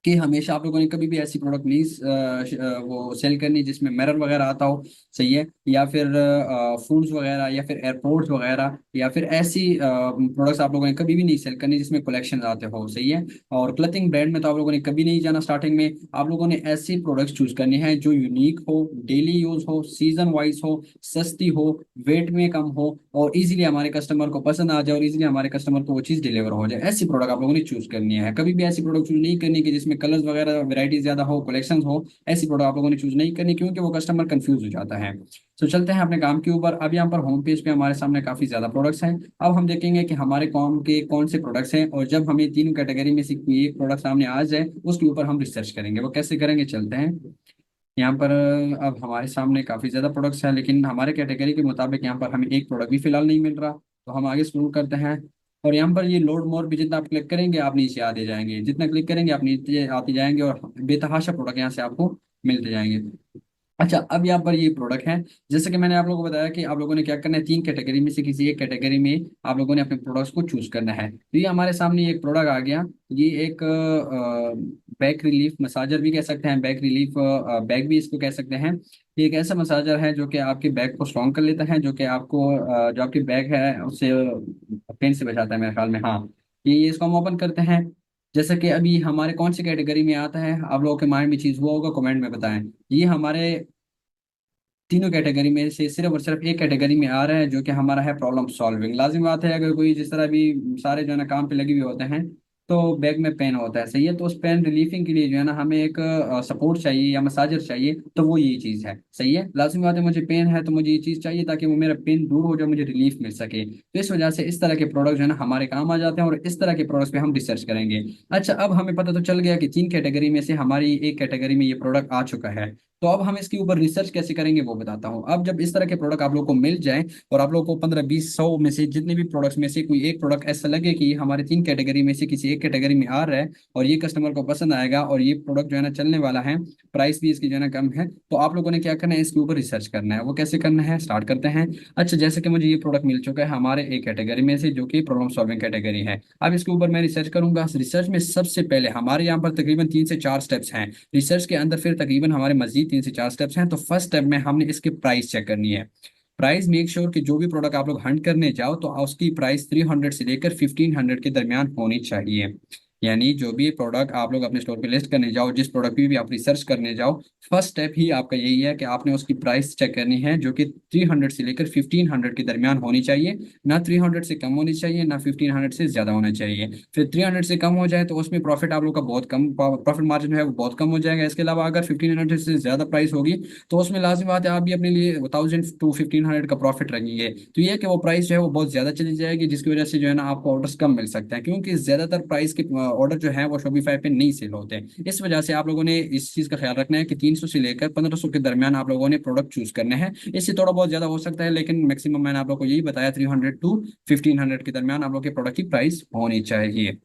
कि हमेशा आप लोगों ने कभी भी ऐसी प्रोडक्ट नहीं वो सेल करनी जिसमें मिरर वगैरह आता हो, सही है, या फिर फूड्स वगैरह या फिर एयरपोर्ट्स वगैरह या फिर ऐसी प्रोडक्ट्स आप लोगों ने कभी भी नहीं सेल करनी जिसमें कलेक्शन आते हो, सही है। और क्लथिंग ब्रांड में तो आप लोगों ने कभी नहीं जाना स्टार्टिंग में। आप लोगों ने ऐसी प्रोडक्ट्स चूज करनी है जो यूनिक हो, डेली यूज हो, सीजन वाइज हो, सस्ती हो, वेट में कम हो और इजीली हमारे कस्टमर को पसंद आ जाए और इजीली हमारे कस्टमर को वो चीज़ डिलीवर हो जाए। ऐसी प्रोडक्ट आप लोगों ने चूज करनी है, कभी भी ऐसी प्रोडक्ट चूज नहीं करनी कि जिसमें कलर्स वगैरह वैरायटी ज्यादा हो, कलेक्शन हो। ऐसी प्रोडक्ट आप लोगों ने चूज नहीं करनी क्योंकि वो कस्टमर कंफ्यूज हो जाता है। तो चलते हैं अपने काम के ऊपर। अब यहाँ पर होम पेज पे हमारे सामने काफी ज्यादा प्रोडक्ट्स हैं। अब हम देखेंगे कि हमारे काम के कौन से प्रोडक्ट्स हैं और जब हमें 3 कैटेगरी में से कोई एक प्रोडक्ट सामने आ जाए उसके ऊपर हम रिसर्च करेंगे। वो कैसे करेंगे, चलते हैं यहाँ पर। अब हमारे सामने काफी ज्यादा प्रोडक्ट्स हैं लेकिन हमारे कैटेगरी के मुताबिक यहाँ पर हमें एक प्रोडक्ट भी फिलहाल नहीं मिल रहा, तो हम आगे स्क्रॉल करते हैं। और यहाँ पर ये लोड मोर भी जितना आप क्लिक करेंगे आप नीचे आते जाएंगे, जितना क्लिक करेंगे आप नीचे आते जाएंगे और बेतहाशा प्रोडक्ट यहाँ से आपको मिलते जाएंगे। अच्छा, अब यहाँ पर ये प्रोडक्ट है, जैसे कि मैंने आप लोगों को बताया कि आप लोगों ने क्या करना है, 3 कैटेगरी में से किसी एक कैटेगरी में आप लोगों ने अपने प्रोडक्ट्स को चूज करना है। तो ये हमारे सामने एक प्रोडक्ट आ गया। ये एक बैक रिलीफ मसाजर भी कह सकते हैं, बैक रिलीफ बैग भी इसको कह सकते हैं। ये एक ऐसा मसाजर है जो कि आपके बैक को स्ट्रॉन्ग कर लेता है, जो कि आपको जो आपकी बैक है उससे पेन से बचाता है मेरे ख्याल में, हाँ। ये इसको हम ओपन करते हैं। जैसे कि अभी हमारे कौन सी कैटेगरी में आता है आप लोगों के माइंड में चीज हुआ होगा, कमेंट में बताएं। ये हमारे 3 कैटेगरी में से सिर्फ और सिर्फ एक कैटेगरी में आ रहा है जो कि हमारा है प्रॉब्लम सॉल्विंग। लाजिम बात है, अगर कोई जिस तरह भी सारे जो है ना काम पे लगे हुए होते हैं, तो बैग में पेन होता है, सही है। तो उस पेन रिलीफिंग के लिए जो है ना हमें एक सपोर्ट चाहिए या मसाजर चाहिए, तो वो ये चीज़ है, सही है। लाजमी बात है, मुझे पेन है तो मुझे ये चीज़ चाहिए ताकि वो मेरा पेन दूर हो जाए, मुझे रिलीफ मिल सके। तो इस वजह से इस तरह के प्रोडक्ट जो है ना हमारे काम आ जाते हैं, और इस तरह के प्रोडक्ट्स पे हम रिसर्च करेंगे। अच्छा, अब हमें पता तो चल गया कि 3 कैटेगरी में से हमारी एक कैटेगरी में ये प्रोडक्ट आ चुका है। तो अब हम इसके ऊपर रिसर्च कैसे करेंगे वो बताता हूँ। अब जब इस तरह के प्रोडक्ट आप लोग को मिल जाए, और आप लोग को 15 20 100 में से जितने भी प्रोडक्ट्स में से कोई एक प्रोडक्ट ऐसा लगे कि ये हमारे 3 कैटेगरी में से किसी एक कैटेगरी में आ रहा है, और ये कस्टमर को पसंद आएगा, और ये प्रोडक्ट जो है ना चलने वाला है, प्राइस भी इसकी जो है ना कम है, तो आप लोगों ने क्या करना है, इसके ऊपर रिसर्च करना है। वो कैसे करना है, स्टार्ट करते हैं। अच्छा, जैसे कि मुझे ये प्रोडक्ट मिल चुका है हमारे एक कैटेगरी में से, जो कि प्रॉब्लम सॉल्विंग कैटेगरी है। अब इसके ऊपर मैं रिसर्च करूंगा। रिसर्च में सबसे पहले हमारे यहाँ पर तकरीबन 3 से 4 स्टेप्स हैं रिसर्च के अंदर, फिर तकरीबन हमारे मजीद 3 से 4 स्टेप्स हैं। तो फर्स्ट स्टेप में हमने इसकी प्राइस चेक करनी है। प्राइस मेक श्योर कि जो भी प्रोडक्ट आप लोग हंट करने जाओ तो उसकी प्राइस 300 से लेकर 1500 के दरमियान होनी चाहिए। यानी जो भी प्रोडक्ट आप लोग अपने स्टोर पे लिस्ट करने जाओ, जिस प्रोडक्ट की भी आप रिसर्च करने जाओ, फर्स्ट स्टेप ही आपका यही है कि आपने उसकी प्राइस चेक करनी है, जो कि 300 से लेकर 1500 के दरमियान होनी चाहिए। ना 300 से कम होनी चाहिए, ना 1500 से ज्यादा होना चाहिए। फिर 300 से कम हो जाए तो उसमें प्रॉफिट आप लोग का बहुत कम, प्रॉफिट मार्जिन है वो बहुत कम हो जाएगा। इसके अलावा अगर 1500 से ज्यादा प्राइस होगी, तो उसमें लाजमी बात है आप भी अपने लिए 1000 to 1500 का प्रॉफिट रखेंगे। तो ये है कि वो प्राइस जो है वो बहुत ज्यादा चली जाएगी, जिसकी वजह से जो है ना आपको ऑर्डर्स कम मिल सकते हैं, क्योंकि ज्यादातर प्राइस के ऑर्डर जो है वो शॉपिफाई पे नहीं सेल होते हैं। इस वजह से आप लोगों ने इस चीज का ख्याल रखना है कि 300 से लेकर 1500 के दरमियान आप लोगों ने प्रोडक्ट चूज करने हैं। इससे थोड़ा बहुत ज्यादा हो सकता है, लेकिन मैक्सिमम मैंने आप लोग को यही बताया, 300 to 1500 के दरमियान आप लोग के प्रोडक्ट की प्राइस होनी चाहिए।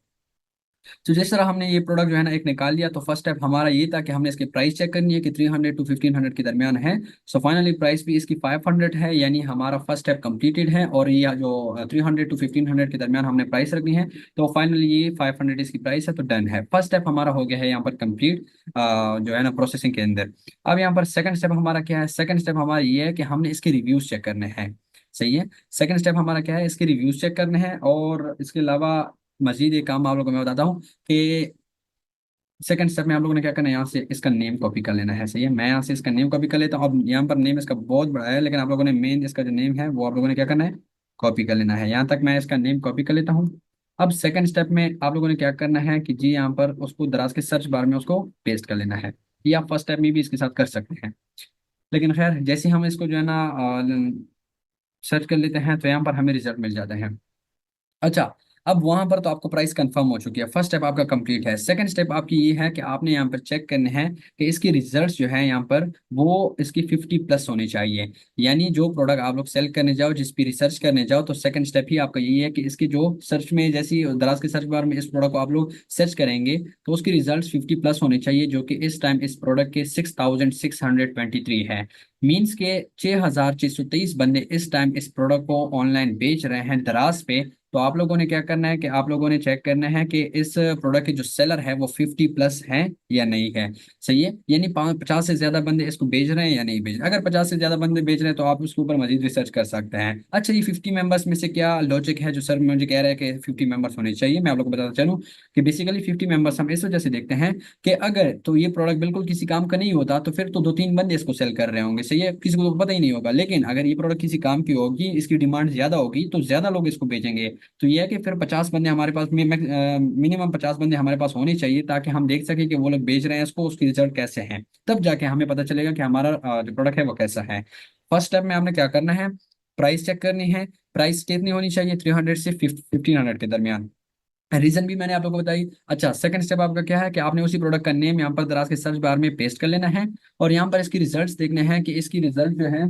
तो जिस तरह हमने ये प्रोडक्ट जो है ना एक निकाल लिया, तो फर्स्ट स्टेप हमारा ये था कि हमने इसकी प्राइस चेक करनी है कि 300 to 1500 के दरमियान है। सो फाइनली प्राइस भी इसकी 500 है, यानी हमारा फर्स्ट स्टेप कंप्लीटेड है। और ये जो 300 to 1500 के दरमियान हमने प्राइस रखनी है, तो फाइनली ये 500 इसकी प्राइस है, तो डन है। फर्स्ट स्टेप हमारा हो गया है यहाँ पर कंप्लीट, जो है ना प्रोसेसिंग के अंदर। अब यहाँ पर सेकंड स्टेप हमारा क्या है, सेकंड स्टेप हमारा ये है कि हमने इसके रिव्यूज चेक करने हैं, सही है। सेकंड स्टेप हमारा क्या है, इसके रिव्यूज चेक करने हैं। और इसके अलावा मजीद एक काम आप लोगों को मैं बताता हूँ कि सेकंड स्टेप में आप लोगों ने क्या करना है, यहाँ से इसका नेम कॉपी कर लेना है, सही है। मैं यहाँ से इसका नेम कॉपी कर लेता हूँ। अब यहाँ पर नेम इसका बहुत बड़ा है, लेकिन आप लोगों ने मेन इसका जो नेम है वो आप लोगों ने क्या करना है, कॉपी कर लेना है। यहाँ तक मैं इसका नेम कॉपी कर लेता हूँ। अब सेकंड स्टेप में आप लोगों ने क्या करना है कि जी यहाँ पर उसको दराज के सर्च बार में उसको पेस्ट कर लेना है। ये आप फर्स्ट स्टेप में भी इसके साथ कर सकते हैं, लेकिन खैर जैसे ही हम इसको जो है ना सर्च कर लेते हैं, तो यहाँ पर हमें रिजल्ट मिल जाते हैं। अच्छा, अब वहां पर तो आपको प्राइस कंफर्म हो चुकी है, फर्स्ट स्टेप आपका कंप्लीट है। सेकंड स्टेप आपकी ये है कि आपने यहाँ पर चेक करने हैं कि इसकी रिजल्ट्स जो है यहाँ पर वो इसकी 50+ होनी चाहिए। यानी जो प्रोडक्ट आप लोग सेल करने जाओ, जिस पे रिसर्च करने जाओ, तो सेकंड स्टेप ही आपका यही है कि इसकी जो सर्च में, जैसी दराज के सर्च बार में इस प्रोडक्ट को आप लोग सर्च करेंगे, तो उसकी रिजल्ट 50+ होने चाहिए, जो कि इस टाइम इस प्रोडक्ट के 6623 है। मीन्स के 6623 बंदे इस टाइम इस प्रोडक्ट को ऑनलाइन बेच रहे हैं दराज पे। तो आप लोगों ने क्या करना है कि आप लोगों ने चेक करना है कि इस प्रोडक्ट के जो सेलर है वो 50+ है या नहीं है, सही है। यानी 50 से ज्यादा बंदे इसको बेच रहे हैं या नहीं बेच रहे। अगर 50 से ज्यादा बंदे बेच रहे हैं तो आप उसके ऊपर मजीद रिसर्च कर सकते हैं। अच्छा, ये 50 मेंबर्स में से क्या लॉजिक है जो सर मुझे कह रहा है कि 50 मेंबर्स होने चाहिए, मैं आप लोग को बताता चलूँ कि बेसिकली 50 मेंबर्स हम इस वजह से देखते हैं कि अगर तो ये प्रोडक्ट बिल्कुल किसी काम का नहीं होता, तो फिर तो 2 3 बंदे इसको सेल कर रहे होंगे, सही है, किसी को तो पता ही नहीं होगा। लेकिन अगर ये प्रोडक्ट किसी काम की होगी, इसकी डिमांड ज्यादा होगी, तो ज्यादा लोग इसको बेचेंगे। तो ये है कि फिर 50 बंदे हमारे पास, मिनिमम 50 बंदे हमारे पास होने चाहिए, ताकि हम देख सके कि वो लोग बेच रहे हैं इसको, उसकी रिजल्ट कैसे हैं। तब जाके हमें पता चलेगा कि हमारा जो प्रोडक्ट है वो कैसा है। फर्स्ट स्टेप में आपने क्या करना है, प्राइस चेक करनी है। प्राइस कितनी होनी चाहिए, 300 से 1500 के दरमियान। रीजन भी मैंने आप लोगों को बताई। अच्छा, सेकंड स्टेप आपका क्या है कि आपने उसी प्रोडक्ट का नेम यहाँ पर दराज के सर्च बार में पेस्ट कर लेना है। और यहाँ पर इसकी रिजल्ट्स देखने हैं कि इसकी रिजल्ट जो है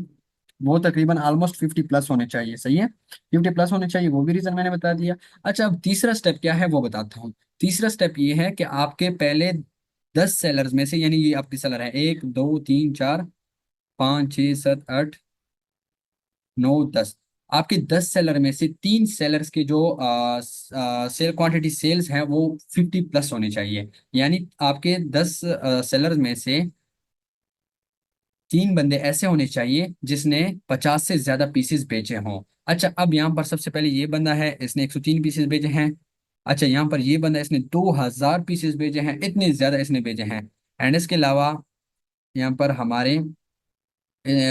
वो तकरीबन ऑलमोस्ट 50+ होने चाहिए, सही है। 50+ होने चाहिए, वो भी रीजन मैंने बता दिया। अच्छा, अब तीसरा स्टेप क्या है वो बताता हूँ। तीसरा स्टेप ये है कि आपके पहले 10 सेलर्स में से, यानी ये आपके सेलर है 1 2 3 4 5 6 7 8 9 10, आपके 10 सेलर में से 3 सेलर्स के जो सेल क्वांटिटी सेल्स हैं वो 50+ होने चाहिए। यानी आपके 10 सेलर्स में से 3 बंदे ऐसे होने चाहिए जिसने 50 से ज्यादा पीसेस बेचे हों। अच्छा, अब यहाँ पर सबसे पहले ये बंदा है, इसने 103 पीसेस बेचे हैं। अच्छा, यहाँ पर ये बंदा, इसने 2000 पीसेस बेचे हैं, इतने ज्यादा इसने बेचे हैं। एंड इसके अलावा यहाँ पर हमारे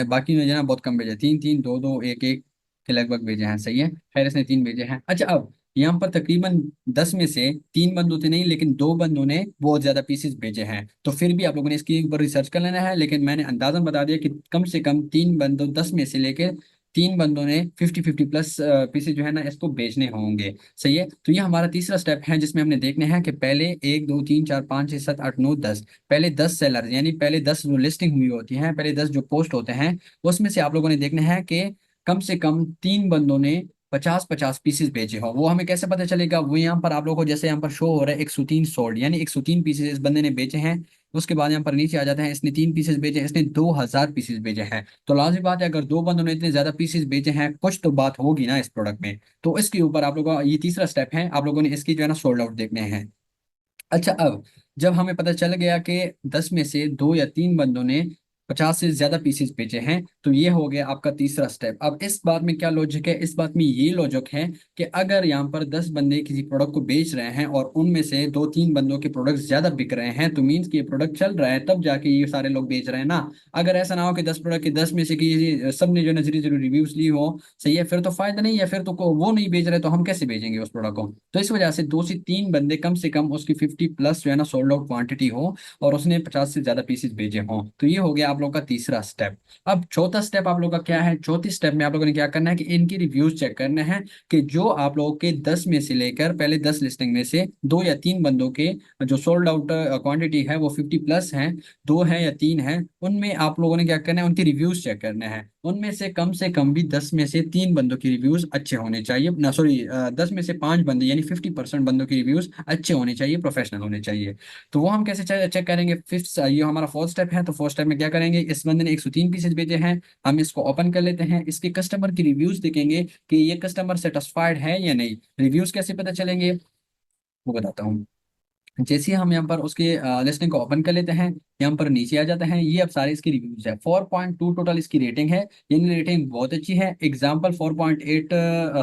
बाकी में जो है ना बहुत कम भेजे, 3 3 2 2 1 1 के लगभग भेजे हैं, सही है। खैर इसने 3 भेजे हैं। अच्छा, अब यहाँ पर तकरीबन 10 में से 3 बंदों थे नहीं, लेकिन 2 बंदों ने बहुत ज्यादा पीसेस भेजे हैं। तो फिर भी आप लोगों ने इसके ऊपर रिसर्च कर लेना है, लेकिन मैंने अंदाजन बता दिया कि कम से कम 3 बंदों 10 में से लेकर 3 बंदों ने 50-50 प्लस पीसेज जो है ना इसको बेचने होंगे। सही है। तो ये हमारा तीसरा स्टेप है जिसमें हमने देखना है कि पहले 1 2 3 4 5 6 7 8 9 10, पहले 10 सेलर यानी पहले 10 जो लिस्टिंग हुई होती है, पहले 10 जो पोस्ट होते हैं, उसमें से आप लोगों ने देखना है कि कम से कम 3 बंदों ने 50-50 पीसेस भेजे हो। वो हमें कैसे पता चलेगा? वो यहाँ पर आप लोगों को जैसे यहाँ पर शो हो रहा है 103 सोल्ड, यानी 103 पीसेस इस बंदे ने बेचे हैं। उसके बाद यहाँ पर नीचे आ जाते हैं, इसने 3 पीसेस बेचे, इसने 2000 पीसेस बेचे हैं। तो लाजमी बात है, अगर 2 बंदों ने इतने ज्यादा पीसेस बेचे हैं, कुछ तो बात होगी ना इस प्रोडक्ट में। तो इसके ऊपर आप लोगों का ये तीसरा स्टेप है, आप लोगों ने इसकी जो है ना सोल्ड आउट देखने हैं। अच्छा, अब जब हमें पता चल गया कि 10 में से 2 या 3 बंदों ने 50 से ज्यादा पीसेस बेचे हैं, तो ये हो गया आपका तीसरा स्टेप। अब इस बात में क्या लॉजिक है? इस बात में ये लॉजिक है कि अगर यहाँ पर 10 बंदे किसी प्रोडक्ट को बेच रहे हैं और उनमें से 2-3 बंदों के प्रोडक्ट ज्यादा बिक रहे हैं, तो मीन्स कि ये प्रोडक्ट चल रहा है, तब जाके ये सारे लोग बेच रहे हैं ना। अगर ऐसा ना हो कि 10 प्रोडक्ट के 10 में से कि सब ने जो है ना जीरो जीरो रिव्यूज ली हो, सही है, फिर तो फायदा नहीं है। फिर तो वो नहीं बेच रहे तो हम कैसे बेचेंगे उस प्रोडक्ट को? तो इस वजह से 2 से 3 बंदे कम से कम उसकी 50 प्लस जो है ना सोल्ड आउट क्वांटिटी हो और उसने 50 से ज्यादा पीसेस भेजे हों। तो ये हो गया आप लोग का तीसरा स्टेप। अब चौथा स्टेप आप लोग का क्या है? चौथी स्टेप में आप लोगों ने क्या करना है कि इनकी रिव्यूज चेक करना है कि जो आप लोगों के 10 में से लेकर पहले 10 लिस्टिंग में से 2 या 3 बंदों के जो सोल्ड आउट क्वांटिटी है वो 50 प्लस है, 2 है या 3 है, उनमें आप लोगों ने क्या करना है? उनकी रिव्यूज चेक करने हैं। उनमें से कम भी 10 में से 3 बंदों की रिव्यूज अच्छे होने चाहिए ना, सॉरी, 10 में से 5 बंदे यानी 50% बंदों की रिव्यूज अच्छे होने चाहिए, प्रोफेशनल होने चाहिए। तो वो हम कैसे चेक करेंगे? फिफ्थ, ये हमारा फोर्थ स्टेप है। तो फोर्थ स्टेप में क्या करेंगे? इस बंदे ने 103 पीसेज भेजे हैं, हम इसको ओपन कर लेते हैं, इसके कस्टमर की रिव्यूज देखेंगे कि ये कस्टमर सेटिस्फाइड है या नहीं। रिव्यूज कैसे पता चलेंगे वो बताता हूँ। जैसे ही हम यहाँ पर उसके लिस्टिंग को ओपन कर लेते हैं, यहाँ पर नीचे आ जाते हैं, ये अब सारे इसकी रिव्यूज है। 4.2 टोटल इसकी रेटिंग है, यानी रेटिंग बहुत अच्छी है। एग्जाम्पल 4.8,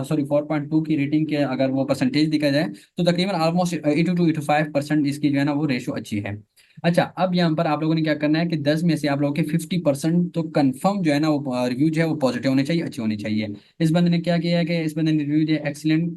सॉरी 4.2 की रेटिंग के अगर वो परसेंटेज देखा जाए तो तकरीबन ऑलमोस्ट 82 to 85% इसकी जो है ना वो रेशो अच्छी है। अच्छा, अब यहाँ पर आप लोगों ने क्या करना है कि 10 में से आप लोगों के 50% तो कंफर्म जो है ना वो रिव्यू जो है वो पॉजिटिव होने चाहिए, अच्छे होने चाहिए। इस बंदे ने क्या किया है कि इस बंदे ने रिव्यू दिया excellent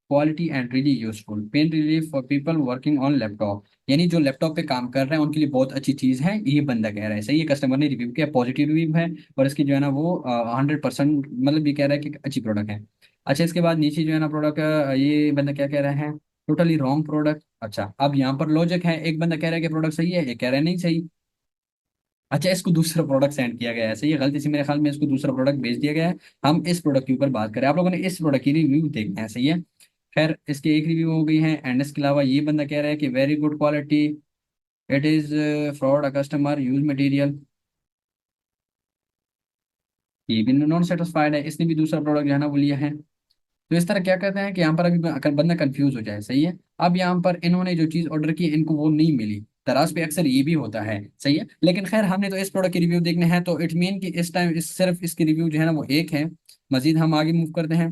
quality and really useful pain relief for people working on laptop, यानी जो लैपटॉप पे काम कर रहे हैं उनके लिए बहुत अच्छी चीज है, ये बंदा कह रहा है। सही है, कस्टमर ने रिव्यू किया, पॉजिटिव रिव्यू है और इसकी जो है ना वो 100% मतलब ये कह रहा है कि अच्छी प्रोडक्ट है। अच्छा, इसके बाद नीचे जो है ना प्रोडक्ट, ये बंदा क्या कह रहा है? Totally wrong product. अच्छा, अब यहाँ पर लॉजिक है, एक बंदा कह रहा है कि प्रोडक्ट सही है, एक कह रहा है नहीं सही। अच्छा, इसको दूसरा प्रोडक्ट सेंड किया गया है, सही है, गलती से मेरे ख्याल में इसको दूसरा प्रोडक्ट भेज दिया गया है। हम इस प्रोडक्ट के ऊपर बात करें, आप लोगों ने इस प्रोडक्ट की रिव्यू देखना है। सही है। खैर, इसकी एक रिव्यू हो गई है, एंड इसके अलावा ये बंदा कह रहा है कि very good quality, it is fraud a customer use material, ये भी नॉन सेटिस्फाइड है, इसने भी दूसरा प्रोडक्ट जो है ना वो लिया है। तो इस तरह क्या कहते हैं कि यहाँ पर अभी अगर बंदा कंफ्यूज हो जाए। सही है। अब यहाँ पर इन्होंने जो चीज ऑर्डर की इनको वो नहीं मिली, तराश पे अक्सर ये भी होता है। सही है, लेकिन खैर हमने तो इस प्रोडक्ट की रिव्यू देखने हैं, तो इट मीन कि इस टाइम सिर्फ इसकी रिव्यू जो है ना वो एक है। मजीद हम आगे मूव करते हैं।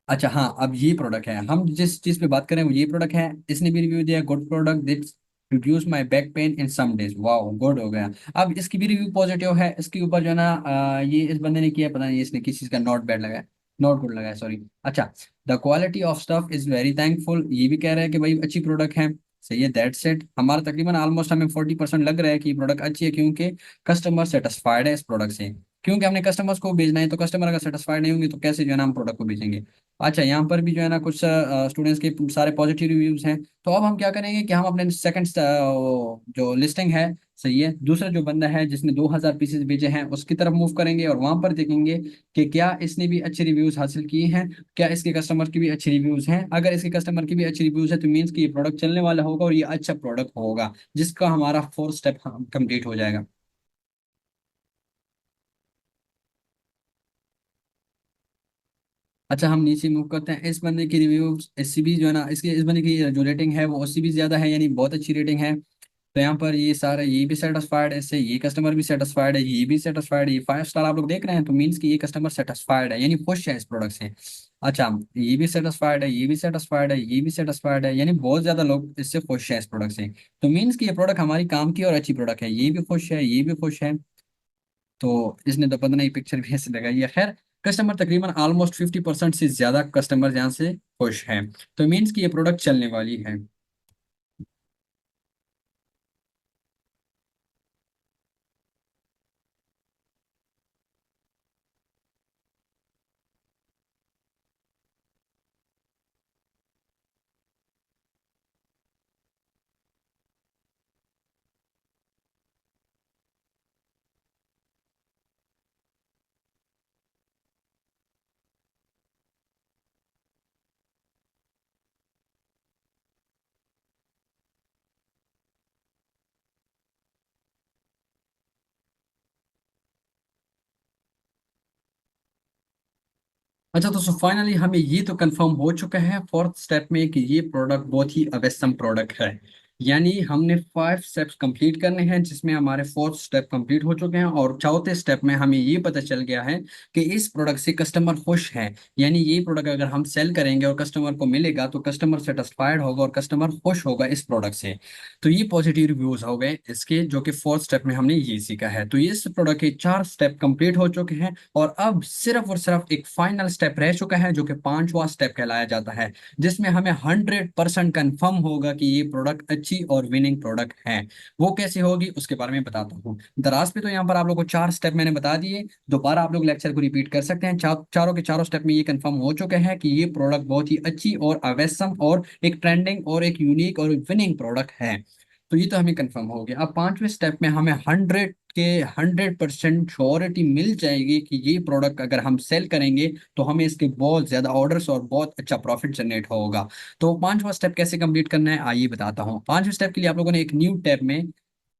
अच्छा हाँ, अब ये प्रोडक्ट है, हम जिस चीज पे बात करें वो ये प्रोडक्ट है। इसने भी रिव्यू दिया, good product this reduce my back pain in some days, wow good हो गया। अब इसकी भी रिव्यू पॉजिटिव है, इसके ऊपर जो है ना ये इस बंदे ने किया, पता नहीं इसने किस चीज का नॉट बैड लगाया, नॉट गुड लगाया, सॉरी। अच्छा, the quality of stuff is very thankful, ये भी कह रहा है कि भाई अच्छी प्रोडक्ट है। सही है, दैट्स इट। हमारा तकरीबन ऑलमोस्ट हमें 40% लग रहा है कि ये प्रोडक्ट अच्छी है, क्योंकि कस्टमर सेटिस्फाइड है इस प्रोडक्ट से। क्योंकि हमने कस्टमर्स को भेजना है, तो कस्टमर अगर सेटिस्फाइड नहीं होंगे तो कैसे जो है ना हम प्रोडक्ट को भेजेंगे। अच्छा, यहाँ पर भी जो है ना कुछ स्टूडेंट्स के सारे पॉजिटिव रिव्यूज हैं। तो अब हम क्या करेंगे कि हम अपने सेकंड जो लिस्टिंग है, सही है, दूसरा जो बंदा है जिसने 2000 पीसेस भेजे हैं उसकी तरफ मूव करेंगे और वहां पर देखेंगे कि क्या इसने भी अच्छे रिव्यूज हासिल किए हैं, क्या इसके कस्टमर की भी अच्छे रिव्यूज हैं। अगर इसके कस्टमर की भी अच्छी रिव्यूज है तो मीन्स कि ये प्रोडक्ट चलने वाला होगा और ये अच्छा प्रोडक्ट होगा, जिसका हमारा फोर्थ स्टेप कंप्लीट हो जाएगा। अच्छा, हम नीचे मूव करते हैं। इस बंदे की रिव्यू एस भी जो है ना, इसके इस बंदे की जो रेटिंग है वो 80 भी ज्यादा है, यानी बहुत अच्छी रेटिंग है। तो यहाँ पर ये सारा, ये भी सेटिस्फाइड है इससे, ये कस्टमर भी सेटिस्फाइड है, ये भी सेटिस्फाइड है, ये 5 स्टार आप लोग देख रहे हैं, तो मीन्स कि ये कस्टमर सेटिस्फाइड है, यानी खुश है इस प्रोडक्ट से। अच्छा, ये भी सेटिस्फाइड है, ये भी सेटिस्फाइड है, ये भी सेटिस्फाइड है, यानी बहुत ज्यादा लोग इससे खुश हैं इस प्रोडक्ट से। तो मीन्स कि ये प्रोडक्ट हमारी काम की और अच्छी प्रोडक्ट है, ये भी खुश है, ये भी खुश है। तो इसने तो पता नहीं पिक्चर भी ऐसे लगाई है। खैर, कस्टमर तकरीबन ऑलमोस्ट 50% से ज्यादा कस्टमर यहाँ से खुश हैं। तो मीन्स कि ये प्रोडक्ट चलने वाली है। अच्छा, तो फाइनली हमें ये तो कंफर्म हो चुका है फोर्थ स्टेप में कि ये प्रोडक्ट बहुत ही अवेस्टम प्रोडक्ट है। यानी हमने 5 स्टेप्स कंप्लीट करने हैं, जिसमें हमारे फोर्थ स्टेप कंप्लीट हो चुके हैं, और चौथे स्टेप में हमें ये पता चल गया है कि इस प्रोडक्ट से कस्टमर खुश है। यानी ये प्रोडक्ट अगर हम सेल करेंगे और कस्टमर को मिलेगा तो कस्टमर सेटिस्फाइड होगा और कस्टमर खुश होगा इस प्रोडक्ट से। तो ये पॉजिटिव रिव्यूज हो गए इसके, जो कि फोर्थ स्टेप में हमने ये सीखा है। तो ये इस प्रोडक्ट के 4 स्टेप कंप्लीट हो चुके हैं, और अब सिर्फ और सिर्फ एक फाइनल स्टेप रह चुका है, जो कि पांचवा स्टेप कहलाया जाता है, जिसमें हमें 100% कंफर्म होगा कि ये प्रोडक्ट अच्छी और विनिंग प्रोडक्ट है। वो कैसे होगी उसके बारे में बताता हूँ। दराज पे तो यहाँ पर आप लोगों को 4 स्टेप मैंने बता दिए। दोबारा आप लोग लेक्चर को रिपीट कर सकते हैं। चारों के चारों स्टेप में ये कंफर्म हो चुके हैं कि ये प्रोडक्ट बहुत ही अच्छी और अवेसम और एक ट्रेंडिंग और एक यूनिक और विनिंग प्रोडक्ट है। तो ये तो हमें कंफर्म हो गया। अब पांचवें स्टेप में हमें 100% श्योरिटी मिल जाएगी कि ये प्रोडक्ट अगर हम सेल करेंगे तो हमें इसके बहुत ज्यादा ऑर्डर्स और बहुत अच्छा प्रॉफिट जनरेट होगा। तो पांचवा स्टेप कैसे कंप्लीट करना है आइए बताता हूँ। पांचवें स्टेप के लिए आप लोगों ने एक न्यू टैब में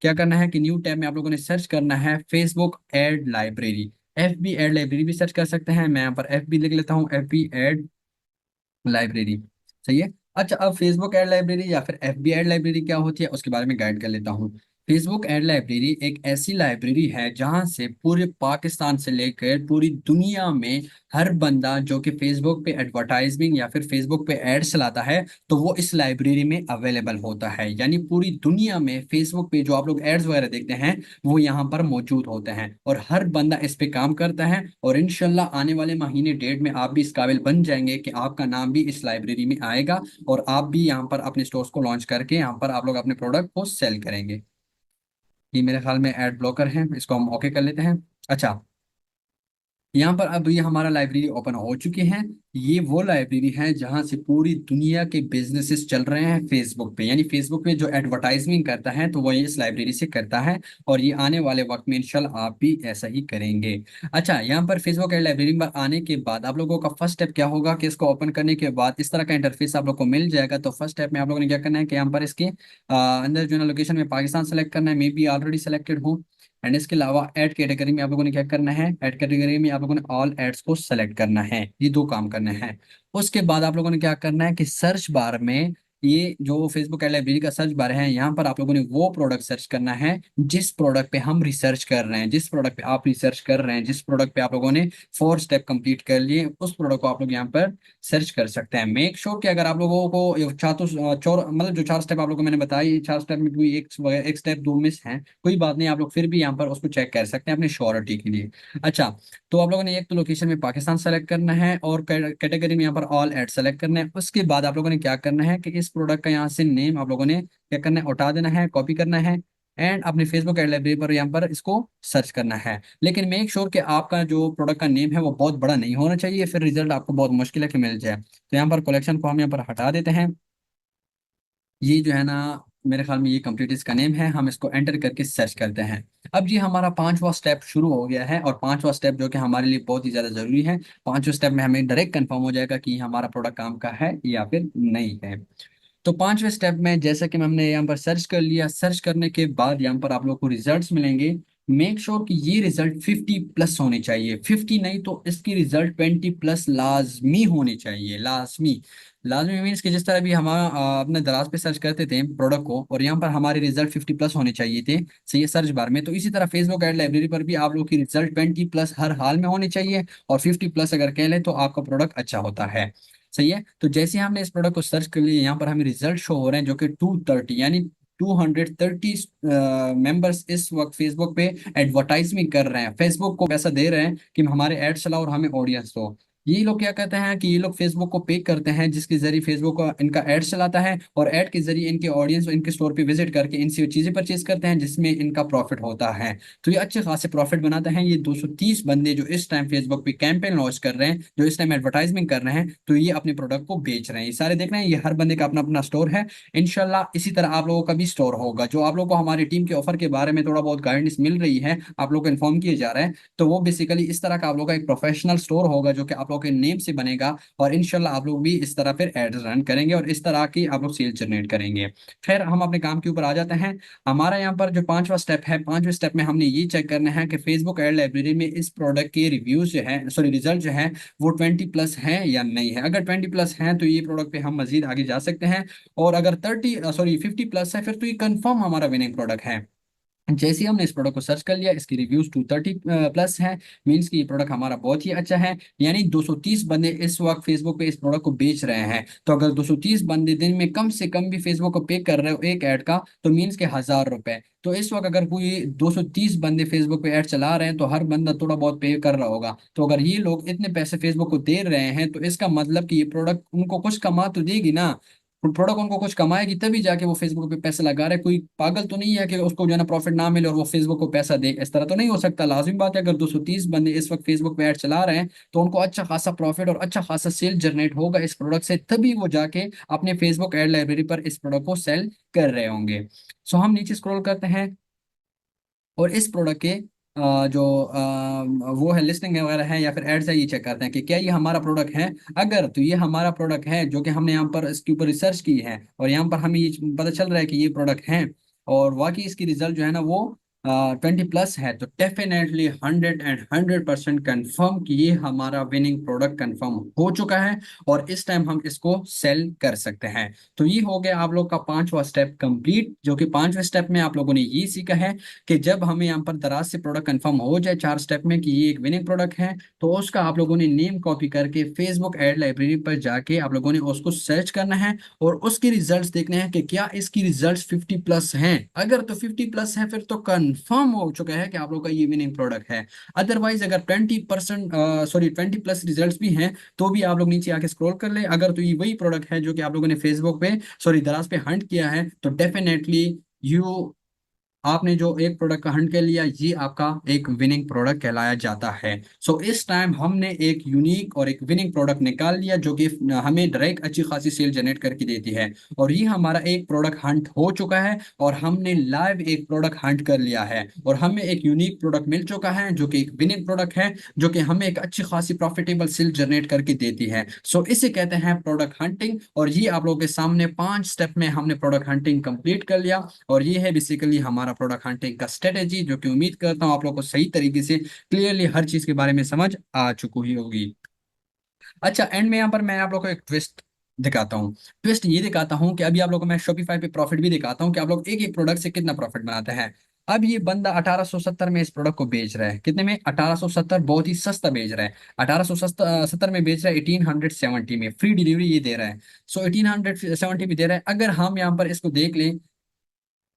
क्या करना है कि न्यू टैब में आप लोगों ने सर्च करना है Facebook ad library. F B ad library भी सर्च कर सकते हैं। मैं यहाँ पर एफ बी लिख लेता हूँ, एफ बी एड लाइब्रेरी। सही है। अच्छा, अब फेसबुक एड लाइब्रेरी या फिर एफबी एड लाइब्रेरी क्या होती है उसके बारे में गाइड कर लेता हूँ। फेसबुक एड लाइब्रेरी एक ऐसी लाइब्रेरी है जहां से पूरे पाकिस्तान से लेकर पूरी दुनिया में हर बंदा जो कि फेसबुक पे एडवर्टाइजमेंट या फिर फेसबुक पे एड चलाता है तो वो इस लाइब्रेरी में अवेलेबल होता है। यानी पूरी दुनिया में फेसबुक पे जो आप लोग एड्स वगैरह देखते हैं वो यहाँ पर मौजूद होते हैं, और हर बंदा इस पे काम करता है। और इंशाल्लाह आने वाले महीने डेट में आप भी इस काबिल बन जाएंगे कि आपका नाम भी इस लाइब्रेरी में आएगा, और आप भी यहाँ पर अपने स्टोर्स को लॉन्च करके यहाँ पर आप लोग अपने प्रोडक्ट को सेल करेंगे। ये मेरे ख्याल में एड ब्लॉकर है, इसको हम ओके कर लेते हैं। अच्छा, यहाँ पर अब ये हमारा लाइब्रेरी ओपन हो चुकी है। ये वो लाइब्रेरी है जहाँ से पूरी दुनिया के बिजनेसेस चल रहे हैं फेसबुक पे। यानी फेसबुक पे जो एडवर्टाइजमेंट करता है तो वो ये इस लाइब्रेरी से करता है, और ये आने वाले वक्त में इंशाल्लाह आप भी ऐसा ही करेंगे। अच्छा, यहाँ पर फेसबुक लाइब्रेरी पर आने के बाद आप लोगों का फर्स्ट स्टेप क्या होगा कि इसको ओपन करने के बाद इस तरह का इंटरफेस आप लोग को मिल जाएगा। तो फर्स्ट स्टेप में आप लोगों ने क्या करना है कि यहाँ पर इसके अंदर जो है लोकेशन में पाकिस्तान सेलेक्ट करना है। मे बी ऑलरेडी सेलेक्टेड हूँ। एंड इसके अलावा ऐड कैटेगरी में आप लोगों ने क्या करना है, ऐड कैटेगरी में आप लोगों ने ऑल एड्स को सेलेक्ट करना है। ये दो काम करने हैं। उसके बाद आप लोगों ने क्या करना है कि सर्च बार में ये जो फेसबुक एड लाइब्रेरी का सर्च बार है यहाँ पर आप लोगों ने वो प्रोडक्ट सर्च करना है जिस प्रोडक्ट पे हम रिसर्च कर रहे हैं, जिस प्रोडक्ट पे आप रिसर्च कर रहे हैं, जिस प्रोडक्ट पे आप लोगों ने 4 स्टेप कंप्लीट कर लिए, उस प्रोडक्ट को आप लोग यहाँ पर सर्च कर सकते हैं। मेक श्योर कि अगर आप लोगों को ये चौर मतलब जो 4 स्टेप आप लोगों को मैंने बताई, 4 स्टेप में कोई एक स्टेप दो मिस है, कोई बात नहीं, आप लोग फिर भी यहाँ पर उसको चेक कर सकते हैं अपनी श्योरिटी के लिए। अच्छा, तो आप लोगों ने एक तो लोकेशन में पाकिस्तान सेलेक्ट करना है, और कैटेगरी में यहाँ पर ऑल एड सेलेक्ट करना है। उसके बाद आप लोगों ने क्या करना है कि इस प्रोडक्ट का यहाँ से नेम आप लोगों ने क्या करना है, उठा देना है, कॉपी करना है, एंड अपने फेसबुक एड लाइब्रेरी पर यहाँ पर इसको सर्च करना है। लेकिन मेक श्योर कि आपका जो प्रोडक्ट का नेम है वो बहुत बड़ा नहीं होना चाहिए, फिर रिजल्ट आपको बहुत मुश्किल है कि मिल जाए। तो यहाँ पर कलेक्शन को हम यहाँ पर हटा देते हैं। ये जो है ना, मेरे ख्याल में ये कंप्लीट इसका नेम है। हम इसको एंटर करके सर्च करते हैं। अब ये हमारा पांचवा स्टेप शुरू हो गया है, और पांचवा स्टेप जो कि हमारे लिए बहुत ही ज्यादा जरूरी है। पांचवें स्टेप में हमें डायरेक्ट कंफर्म हो जाएगा कि हमारा प्रोडक्ट काम का है या फिर नहीं है। तो पांचवें स्टेप में जैसा कि हमने यहाँ पर सर्च कर लिया, सर्च करने के बाद यहाँ पर आप लोग को रिजल्ट्स मिलेंगे। मेक श्योर कि ये रिजल्ट 50+ होने चाहिए। 50 नहीं तो इसकी रिजल्ट 20+ लाजमी होने चाहिए। लाजमी, लाजमी मीन्स कि जिस तरह भी हम अपने दराज पे सर्च करते थे प्रोडक्ट को, और यहाँ पर हमारे रिजल्ट 50+ होने चाहिए थे, सही है, सर्च बार में। तो इसी तरह फेसबुक एड लाइब्रेरी पर भी आप लोग की रिजल्ट 20+ हर हाल में होने चाहिए, और 50+ अगर कह लें तो आपका प्रोडक्ट अच्छा होता है। सही है। तो जैसे हमने इस प्रोडक्ट को सर्च कर लिया, यहाँ पर हमें रिजल्ट शो हो रहे हैं जो कि 230, यानी 230 मेंबर्स इस वक्त फेसबुक पे एडवर्टाइजमेंट कर रहे हैं, फेसबुक को पैसा दे रहे हैं कि हमारे एड चलाओ और हमें ऑडियंस दो। ये लोग क्या कहते हैं कि ये लोग फेसबुक को पे करते हैं, जिसके जरिए फेसबुक का इनका एड चलाता है, और एड के जरिए इनके ऑडियंस इनके स्टोर पे विजिट करके इनसे चीजें परचेज करते हैं, जिसमें इनका प्रॉफिट होता है। तो ये अच्छे खासे प्रॉफिट बनाते हैं। ये 230 बंदे जो इस टाइम फेसबुक पे कैंपेन लॉन्च कर रहे हैं, जो इस टाइम एडवर्टाइजमेंट कर रहे हैं, तो ये अपने प्रोडक्ट को बेच रहे हैं। ये सारे देख रहे हैं, ये हर बंदे का अपना अपना स्टोर है। इनशाला इसी तरह आप लोगों का भी स्टोर होगा। जो आप लोगों को हमारी टीम के ऑफर के बारे में थोड़ा बहुत गाइडेंस मिल रही है, आप लोग को इन्फॉर्म किए जा रहे हैं, तो वो बेसिकली इस तरह का आप लोग का एक प्रोफेशनल स्टोर होगा जो कि आप लोग के नेम से बनेगा। और इनशाला आप लोग भी इस तरह फिर एड्स रन करेंगे और इस तरह की आप लोग सेल जनरेट करेंगे। फिर हम अपने काम के ऊपर आ जाते हैं। हमारा यहाँ पर जो पांचवा स्टेप है, पांचवें स्टेप में हमने ये चेक करना है कि फेसबुक एड लाइब्रेरी में इस प्रोडक्ट के रिव्यूज जो है, सॉरी रिजल्ट जो है, वो 20+ है या नहीं है। अगर 20+ है तो ये प्रोडक्ट पे हम मजीद आगे जा सकते हैं। और अगर 50+ है फिर तो ये कंफर्म हमारा विनिंग प्रोडक्ट है। जैसे ही हमने इस प्रोडक्ट को सर्च कर लिया, इसकी रिव्यूज 230+ है, मीन्स कि ये प्रोडक्ट हमारा बहुत ही अच्छा है। यानी 230 बंदे इस वक्त फेसबुक पे इस प्रोडक्ट को बेच रहे हैं। तो अगर 230 बंदे दिन में कम से कम भी फेसबुक को पे कर रहे हो एक ऐड का, तो मीन्स के 1000 रुपए। तो इस वक्त अगर कोई 230 बंदे फेसबुक पे ऐड चला रहे हैं, तो हर बंदा थोड़ा बहुत पे कर रहा होगा। तो अगर ये लोग इतने पैसे फेसबुक को दे रहे हैं, तो इसका मतलब कि ये प्रोडक्ट उनको कुछ कमा तो देगी ना। प्रोडक्ट उनको कुछ कमाएगी तभी जाके वो फेसबुक पे पैसे लगा रहे। कोई पागल तो नहीं है कि उसको जो है ना प्रॉफिट ना मिले और वो फेसबुक को पैसा दे। इस तरह तो नहीं हो सकता। लाजिम बात है, अगर 230 बंदे इस वक्त फेसबुक पे ऐड चला रहे हैं, तो उनको अच्छा खासा प्रॉफिट और अच्छा खासा सेल जनरेट होगा इस प्रोडक्ट से, तभी वो जाके अपने फेसबुक एड लाइब्रेरी पर इस प्रोडक्ट को सेल कर रहे होंगे। सो हम नीचे स्क्रॉल करते हैं और इस प्रोडक्ट के जो वो है लिस्टिंग वगैरह है या फिर एड्स है, ये चेक करते हैं कि क्या ये हमारा प्रोडक्ट है। अगर तो ये हमारा प्रोडक्ट है, जो कि हमने यहाँ पर इसके ऊपर रिसर्च की है और यहाँ पर हमें ये पता चल रहा है कि ये प्रोडक्ट है, और वाकई इसकी रिजल्ट जो है ना वो 20+ है, तो डेफिनेटली 100% कन्फर्म कि ये हमारा विनिंग प्रोडक्ट कन्फर्म हो चुका है और इस टाइम हम इसको सेल कर सकते हैं। तो ये हो गया आप लोग का पांचवा स्टेप कंप्लीट, जो कि पांचवें स्टेप में आप लोगों ने ये सीखा है कि जब हमें यहाँ पर दराज से प्रोडक्ट कंफर्म हो जाए 4 स्टेप में कि ये एक विनिंग प्रोडक्ट है, तो उसका आप लोगों ने नेम कॉपी करके फेसबुक एड लाइब्रेरी पर जाके आप लोगों ने उसको सर्च करना है और उसके रिजल्ट्स देखने हैं कि क्या इसकी रिजल्ट्स 50+ हैं। अगर तो 50+ है फिर तो कंफर्म हो चुका है कि आप लोग का ये विनिंग प्रोडक्ट है। अदरवाइज अगर 20% सॉरी 20+ रिजल्ट्स भी हैं, तो भी आप लोग नीचे आके स्क्रॉल कर ले। अगर तो ये वही प्रोडक्ट है जो कि आप लोगों ने फेसबुक पे सॉरी दराज पे हंट किया है, तो डेफिनेटली यू आपने जो एक प्रोडक्ट का हंट कर लिया, ये आपका एक विनिंग प्रोडक्ट कहलाया जाता है। सो इस टाइम हमने एक यूनिक और एक विनिंग प्रोडक्ट निकाल लिया, जो कि हमें डायरेक्ट अच्छी खासी सेल जनरेट करके देती है। और ये हमारा एक प्रोडक्ट हंट हो चुका है और हमने लाइव एक प्रोडक्ट हंट कर लिया है और हमें एक यूनिक प्रोडक्ट मिल चुका है, जो कि एक विनिंग प्रोडक्ट है, जो कि हमें एक अच्छी खासी प्रॉफिटेबल सेल जनरेट करके देती है। सो इसे कहते हैं प्रोडक्ट हंटिंग। और ये आप लोगों के सामने 5 स्टेप में हमने प्रोडक्ट हंटिंग कंप्लीट कर लिया। और ये है बेसिकली हमारा प्रोडक्ट हंटिंग का स्ट्रेटेजी, जो कि उम्मीद करता हूँ आप लोग को सही तरीके से क्लियरली हर चीज के बारे में समझ आ चुकी ही होगी। अच्छा, एंड में यहाँ पर मैं आप लोग को एक ट्विस्ट दिखाता हूँ। ट्विस्ट ये दिखाता हूँ कि अभी आप लोग को मैं शॉपिफाई पे प्रॉफिट भी दिखाता हूँ कि आप लोग एक एक प्रोडक्ट से कितना प्रॉफिट बनाते हैं। अब ये बंदा 1870 में इस प्रोडक्ट को बेच रहा है। कितने में? 1870, बहुत ही सस्ता बेच रहा है। 1870 में बेच रहा है, 1870 में फ्री डिलीवरी ये दे रहा है। सो 1870 में दे रहा है। अगर हम यहाँ पर इसको देख लें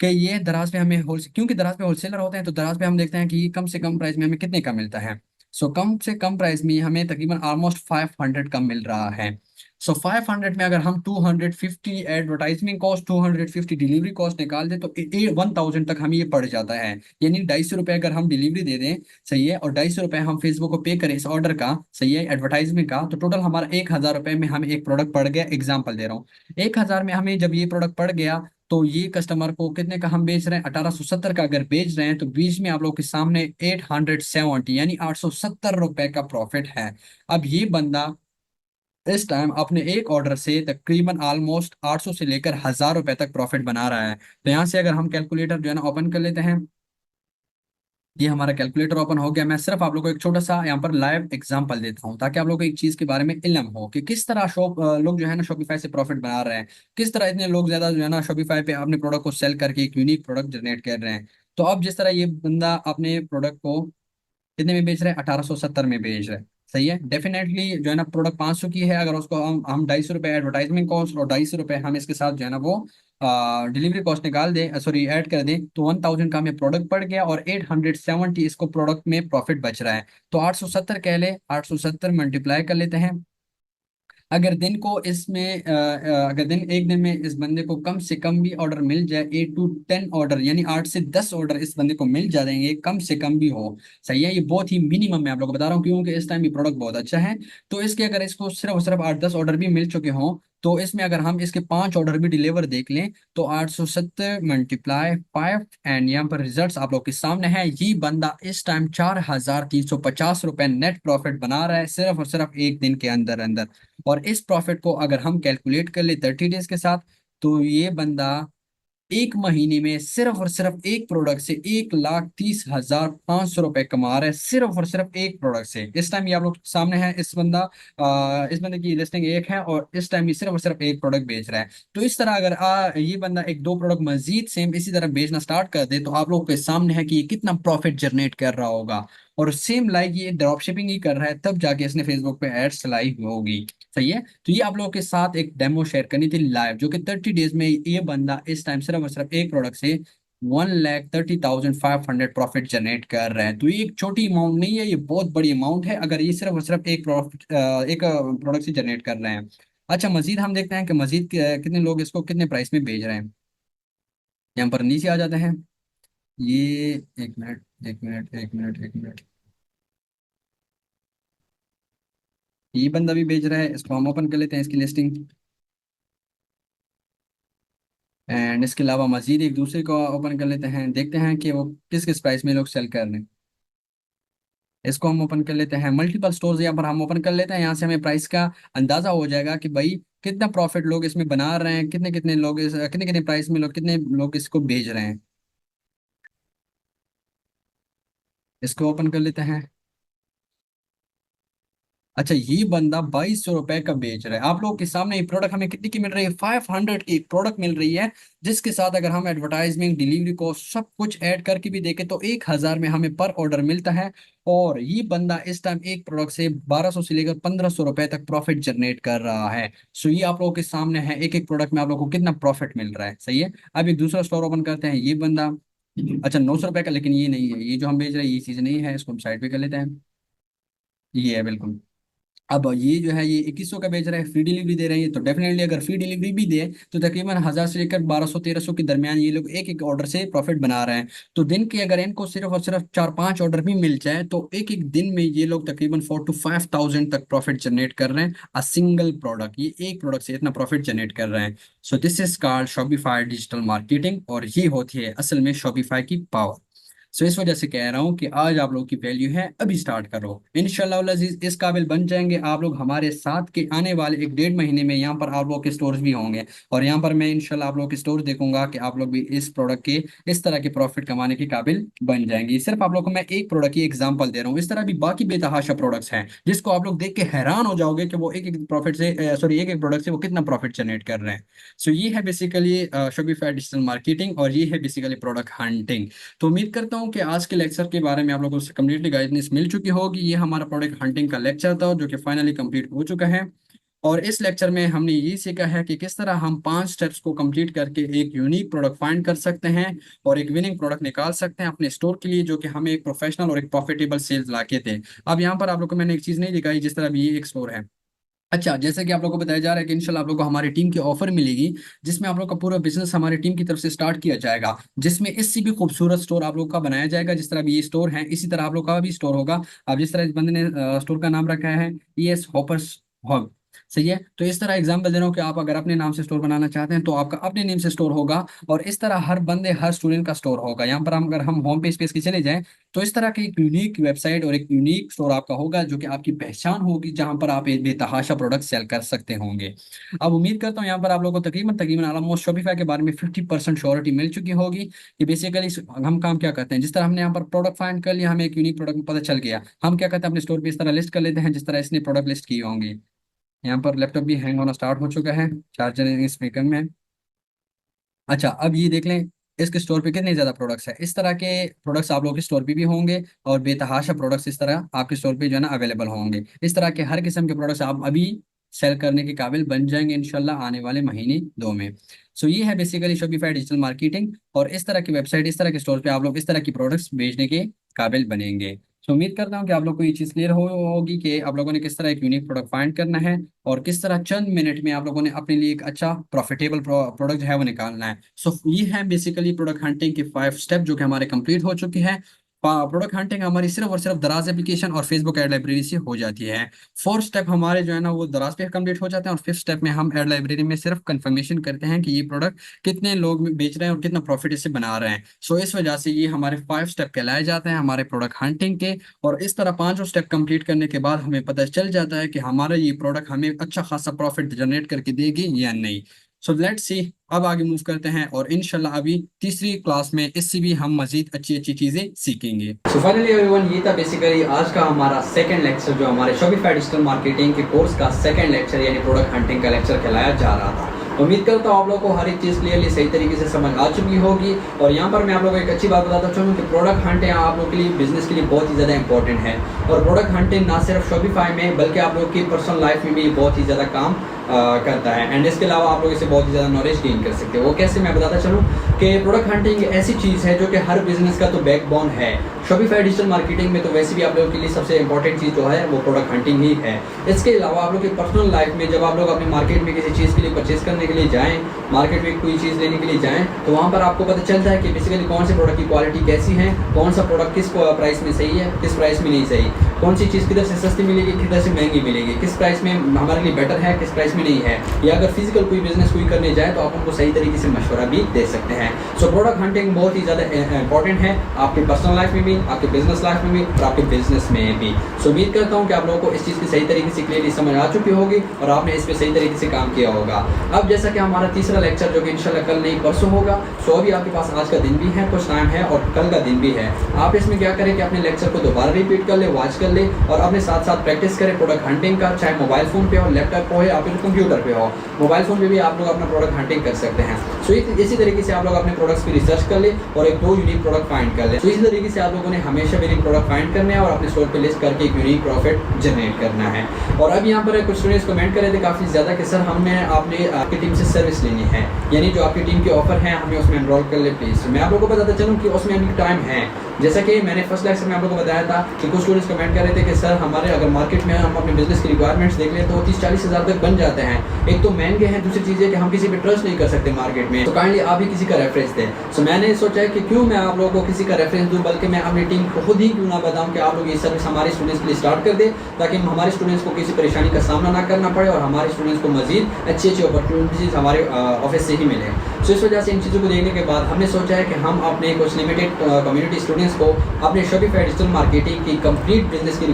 कि ये दराज पे हमें होलसेल, क्योंकि दराज पे होलसेलर होते हैं, तो दराज पे हम देखते हैं कि ये कम से कम प्राइस में हमें कितने का मिलता है। सो कम से कम प्राइस में हमें तकरीबन ऑलमोस्ट 500 का मिल रहा है। सो 500 में अगर हम 250 एडवर्टाइजमेंट कॉस्ट, 250 डिलीवरी कॉस्ट निकाल दें, तो 1000 तक हमें ये पड़ जाता है। यानी 250 रुपये अगर हम डिलीवरी दे दें, सही है, और 250 रुपये हम फेसबुक को पे करें इस ऑर्डर का, सही है, एडवर्टाइजमेंट का, तो टोटल हमारा 1000 रुपये में हमें एक प्रोडक्ट पड़ गया। एग्जाम्पल दे रहा हूँ, 1000 में हमें जब ये प्रोडक्ट पड़ गया, तो ये कस्टमर को कितने का हम बेच रहे हैं? 1870 का अगर बेच रहे हैं, तो बीच में आप लोग के सामने 870 यानी 870 रुपए का प्रॉफिट है। अब ये बंदा इस टाइम अपने एक ऑर्डर से तकरीबन ऑलमोस्ट 800 से लेकर 1000 रुपए तक प्रॉफिट बना रहा है। तो यहाँ से अगर हम कैलकुलेटर जो है ना ओपन कर लेते हैं, ये हमारा कैलकुलेटर ओपन हो गया। मैं सिर्फ आप लोग को एक छोटा सा यहाँ पर लाइव एग्जांपल देता हूँ, ताकि आप लोग को एक चीज के बारे में इल्म हो कि किस तरह लोग जो है ना शॉपिफाई से प्रॉफिट बना रहे हैं, किस तरह इतने लोग ज्यादा जो है ना शॉपिफाई पे अपने प्रोडक्ट को सेल करके एक यूनिक प्रोडक्ट जनरेट कर रहे हैं। तो अब जिस तरह ये बंदा अपने प्रोडक्ट को कितने में बेच रहा है? 1870 में बेच रहा है। सही है। डेफिनेटली जो है ना प्रोडक्ट 500 की है, अगर उसको हम 250 रुपये एडवर्टाइजमेंट कॉस्ट और 250 रुपये हम इसके साथ जो है ना वो डिलीवरी कॉस्ट निकाल दें, सॉरी ऐड कर दें, तो 1000 का हमें प्रोडक्ट पड़ गया और 870 इसको प्रोडक्ट में प्रॉफिट बच रहा है। तो 870 कह ले, 870 मल्टीप्लाई कर लेते हैं। अगर दिन को इसमें अगर दिन एक दिन में इस बंदे को कम से कम भी ऑर्डर मिल जाए, 8 to 10 ऑर्डर, यानी 8 से 10 ऑर्डर इस बंदे को मिल जाएंगे, कम से कम भी हो। सही है, ये बहुत ही मिनिमम मैं आप लोगों को बता रहा हूँ, क्योंकि इस टाइम ये प्रोडक्ट बहुत अच्छा है। तो इसके अगर इसको सिर्फ और सिर्फ 8-10 ऑर्डर भी मिल चुके हों, तो इसमें अगर हम इसके 5 ऑर्डर भी डिलीवर देख लें, तो 870 × 5 एंड यहाँ पर रिजल्ट्स आप लोग के सामने है। ये बंदा इस टाइम 4350 रुपए नेट प्रॉफिट बना रहा है, सिर्फ और सिर्फ एक दिन के अंदर अंदर। और इस प्रॉफिट को अगर हम कैलकुलेट कर ले 30 डेज के साथ, तो ये बंदा एक महीने में सिर्फ और सिर्फ एक प्रोडक्ट से 1,30,500 रुपए कमा रहा है, सिर्फ और सिर्फ एक प्रोडक्ट से। इस टाइम ये आप लोग सामने है, इस बंदे की लिस्टिंग एक है और इस टाइम ये सिर्फ और सिर्फ एक प्रोडक्ट बेच रहा है। तो इस तरह अगर ये बंदा एक दो प्रोडक्ट मजीद सेम इसी तरह बेचना स्टार्ट कर दे, तो आप लोग के सामने है कि ये कितना प्रॉफिट जनरेट कर रहा होगा। और सेम लाइक ये ड्रॉप शिपिंग ही कर रहा है, तब जाके इसने फेसबुक पे एड्स चलाई होगी। सही है। तो ये आप लोगों के साथ एक डेमो शेयर करनी थी लाइव, जो कि 30 डेज में ये बंदा इस टाइम सिर्फ और सिर्फ एक प्रोडक्ट से 1,30,500 प्रॉफिट जनरेट कर रहे हैं। तो ये एक छोटी अमाउंट नहीं है, ये बहुत बड़ी अमाउंट है, अगर ये सिर्फ और सिर्फ एक प्रॉफिट एक प्रोडक्ट से जनरेट कर रहे हैं। अच्छा, मजीद हम देखते हैं कि मजीद कितने लोग इसको कितने प्राइस में बेच रहे हैं। यहाँ पर नीचे आ जाते हैं। ये एक मिनट, एक मिनट, एक मिनट, एक मिनट। ये बंदा भी बेच रहा है, इसको हम ओपन कर लेते हैं इसकी लिस्टिंग। एंड इसके अलावा मजीद एक दूसरे को ओपन कर लेते हैं, देखते हैं कि वो किस किस प्राइस में लोग सेल कर रहे हैं। इसको हम ओपन कर लेते हैं, मल्टीपल स्टोर्स यहाँ पर हम ओपन कर लेते हैं। यहाँ से हमें प्राइस का अंदाजा हो जाएगा कि भाई कितना प्रॉफिट लोग इसमें बना रहे हैं, कितने कितने लोग कितने कितने प्राइस में लोग, कितने लोग इसको भेज रहे हैं। इसको ओपन कर लेते हैं। अच्छा, ये बंदा 2,200 रुपए का बेच रहा है। आप लोगों के सामने ये प्रोडक्ट हमें कितनी की मिल रही है, 500 की प्रोडक्ट मिल रही है, जिसके साथ अगर हम एडवर्टाइजमेंट, डिलीवरी कॉस्ट सब कुछ ऐड करके भी देखें, तो 1,000 में हमें पर ऑर्डर मिलता है। और ये बंदा इस टाइम एक प्रोडक्ट से 1200 से लेकर 1,500 रुपए तक प्रॉफिट जनरेट कर रहा है। सो ये आप लोगों के सामने है, एक एक प्रोडक्ट में आप लोगों को कितना प्रॉफिट मिल रहा है। सही है। अब एक दूसरा स्टोर ओपन करते हैं। ये बंदा, अच्छा 900 रुपए का, लेकिन ये नहीं है, ये जो हम बेच रहे हैं ये चीज नहीं है, इसको हम साइड पे कर लेते हैं। ये है बिल्कुल। अब ये जो है ये 2100 का बेच रहा है, फ्री डिलीवरी दे रहे हैं, तो डेफिनेटली अगर फ्री डिलीवरी भी दे, तो तकरीबन 1000 से लेकर 1200-1300 के दरमियान ये लोग एक एक ऑर्डर से प्रॉफिट बना रहे हैं। तो दिन के अगर इनको सिर्फ और सिर्फ 4-5 ऑर्डर भी मिल जाए, तो एक एक दिन में ये लोग तकरीबन 4 to 5 thousand तक प्रॉफिट जनरेट कर रहे हैं। अ सिंगल प्रोडक्ट, ये एक प्रोडक्ट से इतना प्रॉफिट जनरेट कर रहे हैं। So this is called Shopify digital marketing, और ये होती है असल में शॉपिफाई की पावर। सो इस वजह से कह रहा हूँ कि आज आप लोगों की वैल्यू है, अभी स्टार्ट करो। इंशाल्लाह अल अजीज इस काबिल बन जाएंगे आप लोग, हमारे साथ के आने वाले 1-1.5 महीने में यहाँ पर आप लोगों के स्टोर्स भी होंगे। और यहाँ पर मैं इंशाल्लाह आप लोगों के स्टोर देखूंगा कि आप लोग भी इस प्रोडक्ट के इस तरह के प्रॉफिट कमाने के काबिल बन जाएंगे। सिर्फ आप लोग को मैं एक प्रोडक्ट की एग्जांपल दे रहा हूँ, इस तरह भी बाकी बेतहाशा प्रोडक्ट्स हैं जिसको आप लोग देख के हैरान हो जाओगे कि वो एक एक प्रॉफिट से, सॉरी एक एक प्रोडक्ट से वो कितना प्रॉफिट जनरेट कर रहे हैं। सो ये है बेसिकली शॉपिफाई डिजिटल मार्केटिंग, और ये है बेसिकली प्रोडक्ट हंटिंग। तो उम्मीद करता हूँ कि आज के लेक्चर के बारे में आप लोगों से कम्प्लीटली गाइडेंस मिल चुकी होगी। ये हमारा प्रोडक्ट हंटिंग का लेक्चर था, जो कि फाइनली कंप्लीट हो चुका है। और इस लेक्चर में हमने ये सीखा है कि किस तरह हम 5 स्टेप्स को कंप्लीट करके एक यूनिक प्रोडक्ट फाइंड कर सकते हैं और एक विनिंग प्रोडक्ट निकाल सकते हैं अपने स्टोर के लिए, जो कि हमें एक प्रोफेशनल और एक प्रॉफिटेबल सेल्स ला के थे। अब यहाँ पर आप लोग को मैंने एक चीज़ नहीं दिखाई, जिस तरह भी ये एक स्टोर है। अच्छा, जैसे कि आप लोगों को बताया जा रहा है कि इंशाल्लाह आप लोगों को हमारी टीम की ऑफर मिलेगी, जिसमें आप लोग का पूरा बिजनेस हमारी टीम की तरफ से स्टार्ट किया जाएगा, जिसमें इससे भी खूबसूरत स्टोर आप लोग का बनाया जाएगा। जिस तरह भी ये स्टोर है, इसी तरह आप लोग का भी स्टोर होगा। अब जिस तरह इस बंदे ने स्टोर का नाम रखा है ES हॉपर्स हॉब। सही है। तो इस तरह एग्जाम्पल दे रहा हूँ कि आप अगर अपने नाम से स्टोर बनाना चाहते हैं, तो आपका अपने नेम से स्टोर होगा। और इस तरह हर बंदे, हर स्टूडेंट का स्टोर होगा। यहाँ पर हम अगर हम होम पेज पे इसके चले जाएं, तो इस तरह की एक यूनिक वेबसाइट और एक यूनिक स्टोर आपका होगा, जो कि आपकी पहचान होगी, जहां पर आप एक बेतहाशा प्रोडक्ट सेल कर सकते होंगे। अब उम्मीद करता हूँ यहाँ पर आप लोगों को तकरीबन तकरीबन ऑलमोस्ट शॉपिफाई के बारे में 50% श्योरिटी मिल चुकी होगी कि बेसिकली हम काम क्या करते हैं। जिस तरह हमने यहाँ पर प्रोडक्ट फाइंड कर लिया, हमें एक यूनिक प्रोडक्ट पता चल गया, हम क्या करते हैं अपने स्टोर पे इस तरह लिस्ट कर लेते हैं जिस तरह इसने प्रोडक्ट लिस्ट किए होंगे। यहाँ पर लैपटॉप भी हैंग होना स्टार्ट हो चुका है, चार्जर स्पीकर में। अच्छा, अब ये देख लें, इसके स्टोर पे कितने ज़्यादा प्रोडक्ट्स है। इस तरह के प्रोडक्ट्स आप लोगों के स्टोर पे भी होंगे और बेतहाशा प्रोडक्ट्स इस तरह आपके स्टोर पे जो है ना अवेलेबल होंगे। इस तरह के हर किस्म के प्रोडक्ट्स आप अभी सेल करने के काबिल बन जाएंगे इंशाल्लाह आने वाले महीने दो में। सो ये है बेसिकली शॉपिफाई डिजिटल मार्केटिंग, और इस तरह की वेबसाइट, इस तरह के स्टोर पे आप लोग इस तरह की प्रोडक्ट्स बेचने के काबिल बनेंगे। सो उम्मीद करता हूँ कि आप लोग को ये चीज़ क्लियर होगी कि आप लोगों ने किस तरह एक यूनिक प्रोडक्ट फाइंड करना है और किस तरह चंद मिनट में आप लोगों ने अपने लिए एक अच्छा प्रॉफिटेबल प्रोडक्ट जो है वो निकालना है। सो ये है बेसिकली प्रोडक्ट हंटिंग के 5 स्टेप जो कि हमारे कंप्लीट हो चुके हैं। प्रोडक्ट हंटिंग हमारी सिर्फ और सिर्फ दराज एप्लीकेशन और फेसबुक एड लाइब्रेरी से हो जाती है। 4 स्टेप हमारे जो है ना वो दराज पे कंप्लीट हो जाते हैं, और 5th स्टेप में हम एड लाइब्रेरी में सिर्फ कंफर्मेशन करते हैं कि ये प्रोडक्ट कितने लोग बेच रहे हैं और कितना प्रॉफिट इससे बना रहे हैं। सो इस वजह से ये हमारे 5 स्टेप कहलाए जाते हैं हमारे प्रोडक्ट हंटिंग के। और इस तरह 5 स्टेप कंप्लीट करने के बाद हमें पता चल जाता है कि हमारा ये प्रोडक्ट हमें अच्छा खासा प्रॉफिट जनरेट करके देगी या नहीं। सो लेट्स सी, अब आगे मूव करते हैं और इंशाल्लाह अभी तीसरी क्लास में इससे भी हम मजीद अच्छी अच्छी चीजें सीखेंगे। सो फाइनली एवरीवन, ये था बेसिकली आज का हमारा सेकंड लेक्चर जो हमारे शॉपिफाई डिजिटल मार्केटिंग के कोर्स का सेकंड लेक्चर यानी प्रोडक्ट हंटिंग का लेक्चर कहलाया जा रहा था। उम्मीद करता हूँ आप लोगों को हर एक चीज़ क्लियरली सही तरीके से समझ आ चुकी होगी। और यहाँ पर मैं आप लोगों को एक अच्छी बात बताता चलूँ कि प्रोडक्ट हंटिंग आप लोगों के लिए बिजनेस के लिए बहुत ही ज़्यादा इंपॉर्टेंट है। और प्रोडक्ट हंटिंग ना सिर्फ शॉपिफाई में बल्कि आप लोगों की पर्सनल लाइफ में भी बहुत ही ज़्यादा काम करता है। एंड इसके अलावा आप लोग इससे बहुत ही ज़्यादा नॉलेज गेन कर सकते हो। वो कैसे, मैं बताता चलूँ कि प्रोडक्ट हंटिंग ऐसी चीज़ है जो कि हर बिजनेस का तो बैकबोन है। शॉपिफाई डिजिटल मार्केटिंग में तो वैसे भी आप लोगों के लिए सबसे इंपॉर्टेंट चीज़ जो है वो प्रोडक्ट हंटिंग ही है। इसके अलावा आप लोग की पर्सनल लाइफ में जब आप लोग अपनी मार्केट में किसी चीज़ के लिए परचेज करने के लिए जाएँ, मार्केट में कोई चीज़ लेने के लिए जाएँ, तो वहाँ पर आपको पता चलता है कि बेसिकली कौन से प्रोडक्ट की क्वालिटी कैसी है, कौन सा प्रोडक्ट किस प्राइस में सही है, किस प्राइस में नहीं सही, कौन सी चीज़ किधर से सस्ती मिलेगी, किधर से महंगी मिलेगी, किस प्राइस में हमारे लिए बेटर है, किस प्राइस में नहीं है। या अगर फिजिकल कोई बिजनेस कोई करने जाए तो आप उनको सही तरीके से मशवरा भी दे सकते हैं। सो प्रोडक्ट हंटिंग बहुत ही ज़्यादा इंपॉर्टेंट है आपके पर्सनल लाइफ में भी, आपके बिजनेस लाइफ में भी और आपके बिजनेस में भी। सो उम्मीद करता हूँ कि आप लोगों को इस चीज़ की सही तरीके से क्लियरली समझ आ चुकी होगी और आपने इस पर सही तरीके से काम किया होगा। अब जैसा कि हमारा तीसरा लेक्चर जो कि इंशाल्लाह कल नहीं परसों होगा, सो अभी आपके पास आज का दिन भी है, कुछ टाइम है और कल का दिन भी है। आप इसमें क्या करें कि अपने लेक्चर को दोबारा रिपीट कर ले, वॉच कर ले और अपने साथ साथ प्रैक्टिस करें प्रोडक्ट हंटिंग का, चाहे मोबाइल फ़ोन पे हो, लैपटॉप हो या फिर कंप्यूटर पे हो। मोबाइल फ़ोन पे भी आप लोग अपना प्रोडक्ट हंटिंग कर सकते हैं। सो इसी तरीके से आप लोग अपने प्रोडक्ट्स की रिसर्च कर ले और एक दो यूनिक प्रोडक्ट फाइंड कर ले। तो इसी तरीके से आप लोगों ने हमेशा यूनिक प्रोडक्ट फाइंड करने हैं और अपने स्टोर पे लिस्ट करके एक यूनिक प्रॉफिट जनरेट करना है। और अब यहाँ पर कुछ स्टूडेंट्स कमेंट कर रहे थे काफ़ी ज़्यादा कि सर हमने आपकी टीम से सर्विस लेनी है, यानी जो आपकी टीम के ऑफर है हमें उसमें एनरोल कर ले प्लीज़। मैं आप लोगों को बताता चलूँ कि उसमें अभी टाइम है। जैसा कि मैंने फर्स्ट लेक्चर में आप लोगों को बताया था कि कुछ स्टूडेंट्स कमेंट कर रहे थे कि सर हमारे अगर मार्केट में हम अपने बिजनेस की रिक्वायरमेंट्स देख लें तो 30-40 हज़ार तक बन जाते हैं। एक तो महंगे हैं, दूसरी चीज़ है कि हम किसी पे ट्रस्ट नहीं कर सकते मार्केट में, तो काइंडली आप ही किसी का रेफरेंस दें। सो मैंने सोचा है कि क्यों मैं आप लोगों को किसी का रेफरेंस दूं, बल्कि मैं अपनी टीम को खुद ही क्यों ना बताऊं कि आप लोग ये सर्विस हमारे स्टूडेंट्स के लिए स्टार्ट कर दें, ताकि हमारे स्टूडेंट्स को किसी परेशानी का सामना ना करना पड़े और हमारे स्टूडेंट्स को मजीद अच्छी अच्छी अपॉर्चुनिटीज़ हमारे ऑफिस से ही मिले। सो इस वजह से इन चीज़ों को देखने के बाद हमने सोचा है कि हम अपने कुछ लिमिटेड कम्युनिटी स्टूडेंट्स को अपने शॉपिफाई डिजिटल मार्केटिंग की कंप्लीट बिजनेस की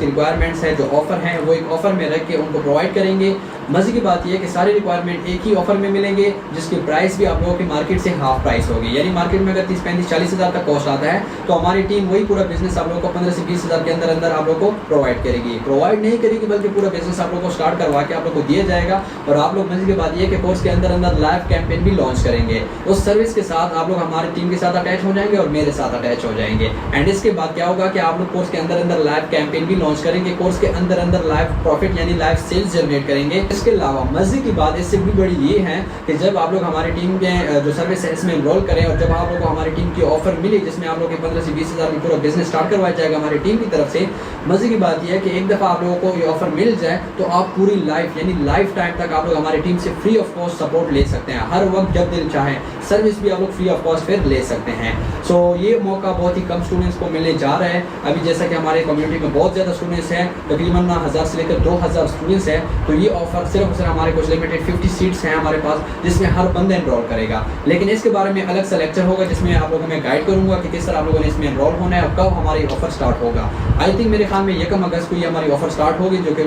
रिक्वायरमेंट्स है, जो ऑफर हैं वो एक ऑफर में रख के उनको प्रोवाइड करेंगे। मजे की बात यह है कि सारी रिक्वायरमेंट एक ही ऑफर में मिलेंगे, जिसकी प्राइस भी आप लोगों की मार्केट से हाफ प्राइस होगी। यानी मार्केट में अगर 30-35-40 हज़ार तक कॉस्ट आता है तो हमारी टीम वही पूरा बिजनेस आप लोगों को 15 से 20 हज़ार के अंदर अंदर आप लोगों को प्रोवाइड करेगी। प्रोवाइड नहीं करेगी बल्कि पूरा बिजनेस आप लोगों को स्टार्ट करवा के आप लोगों को दिया जाएगा। और आप लोग मजे की बात यह है कि कोर्स के अंदर अंदर लाइव कैंपेन भी लॉन्च करेंगे। उस सर्विस के साथ आप लोग हमारी टीम के साथ अटैच हो जाएंगे और मेरे साथ अटैच हो जाएंगे। एंड इसके बाद क्या होगा कि आप लोग कोर्स के अंदर अंदर लाइव कैंपेन भी लॉन्च करेंगे, कोर्स के अंदर अंदर लाइव प्रॉफिट यानी लाइव सेल्स जनरेट करेंगे। इसके अलावा मजे की बात इससे भी बड़ी ये है कि जब आप लोग हमारी टीम में जो सर्विस है इसमें एनरोल करें और जब आप लोगों को हमारी टीम की ऑफर मिले जिसमें आप लोग के 15 से 20 हज़ार में पूरा बिजनेस स्टार्ट करवाया जाएगा हमारी टीम की तरफ से, मजे की बात यह है कि एक दफ़ा आप लोगों को ये ऑफर मिल जाए तो आप पूरी लाइफ यानी लाइफ टाइम तक आप लोग हमारी टीम से फ्री ऑफ कॉस्ट सपोर्ट ले सकते हैं। हर वक्त जब दिल चाहे सर्विस भी आप लोग फ्री ऑफ कॉस्ट फिर ले सकते हैं। सो ये मौका बहुत ही कम स्टूडेंट्स को मिलने जा रहा है। अभी जैसा कि हमारे कम्युनिटी में बहुत ज़्यादा स्टूडेंट्स हैं, तकरीबन 1000 से लेकर 2000 स्टूडेंट्स हैं, तो ये ऑफर सिर्फ और सिर्फ हमारे कुछ लिमिटेड 50 सीट्स हैं हमारे पास जिसमें हर बंदा एनरोल करेगा। लेकिन इसके बारे में अलग सा लेक्चर होगा जिसमें आप लोगों को मैं गाइड करूंगा कि किस तरह आप लोगों ने इसमें एनरोल होना है और कब हमारी ऑफर स्टार्ट होगा। आई थिंक मेरे ख्याल में 1 अगस्त को ये हमारी ऑफर स्टार्ट होगी, जो कि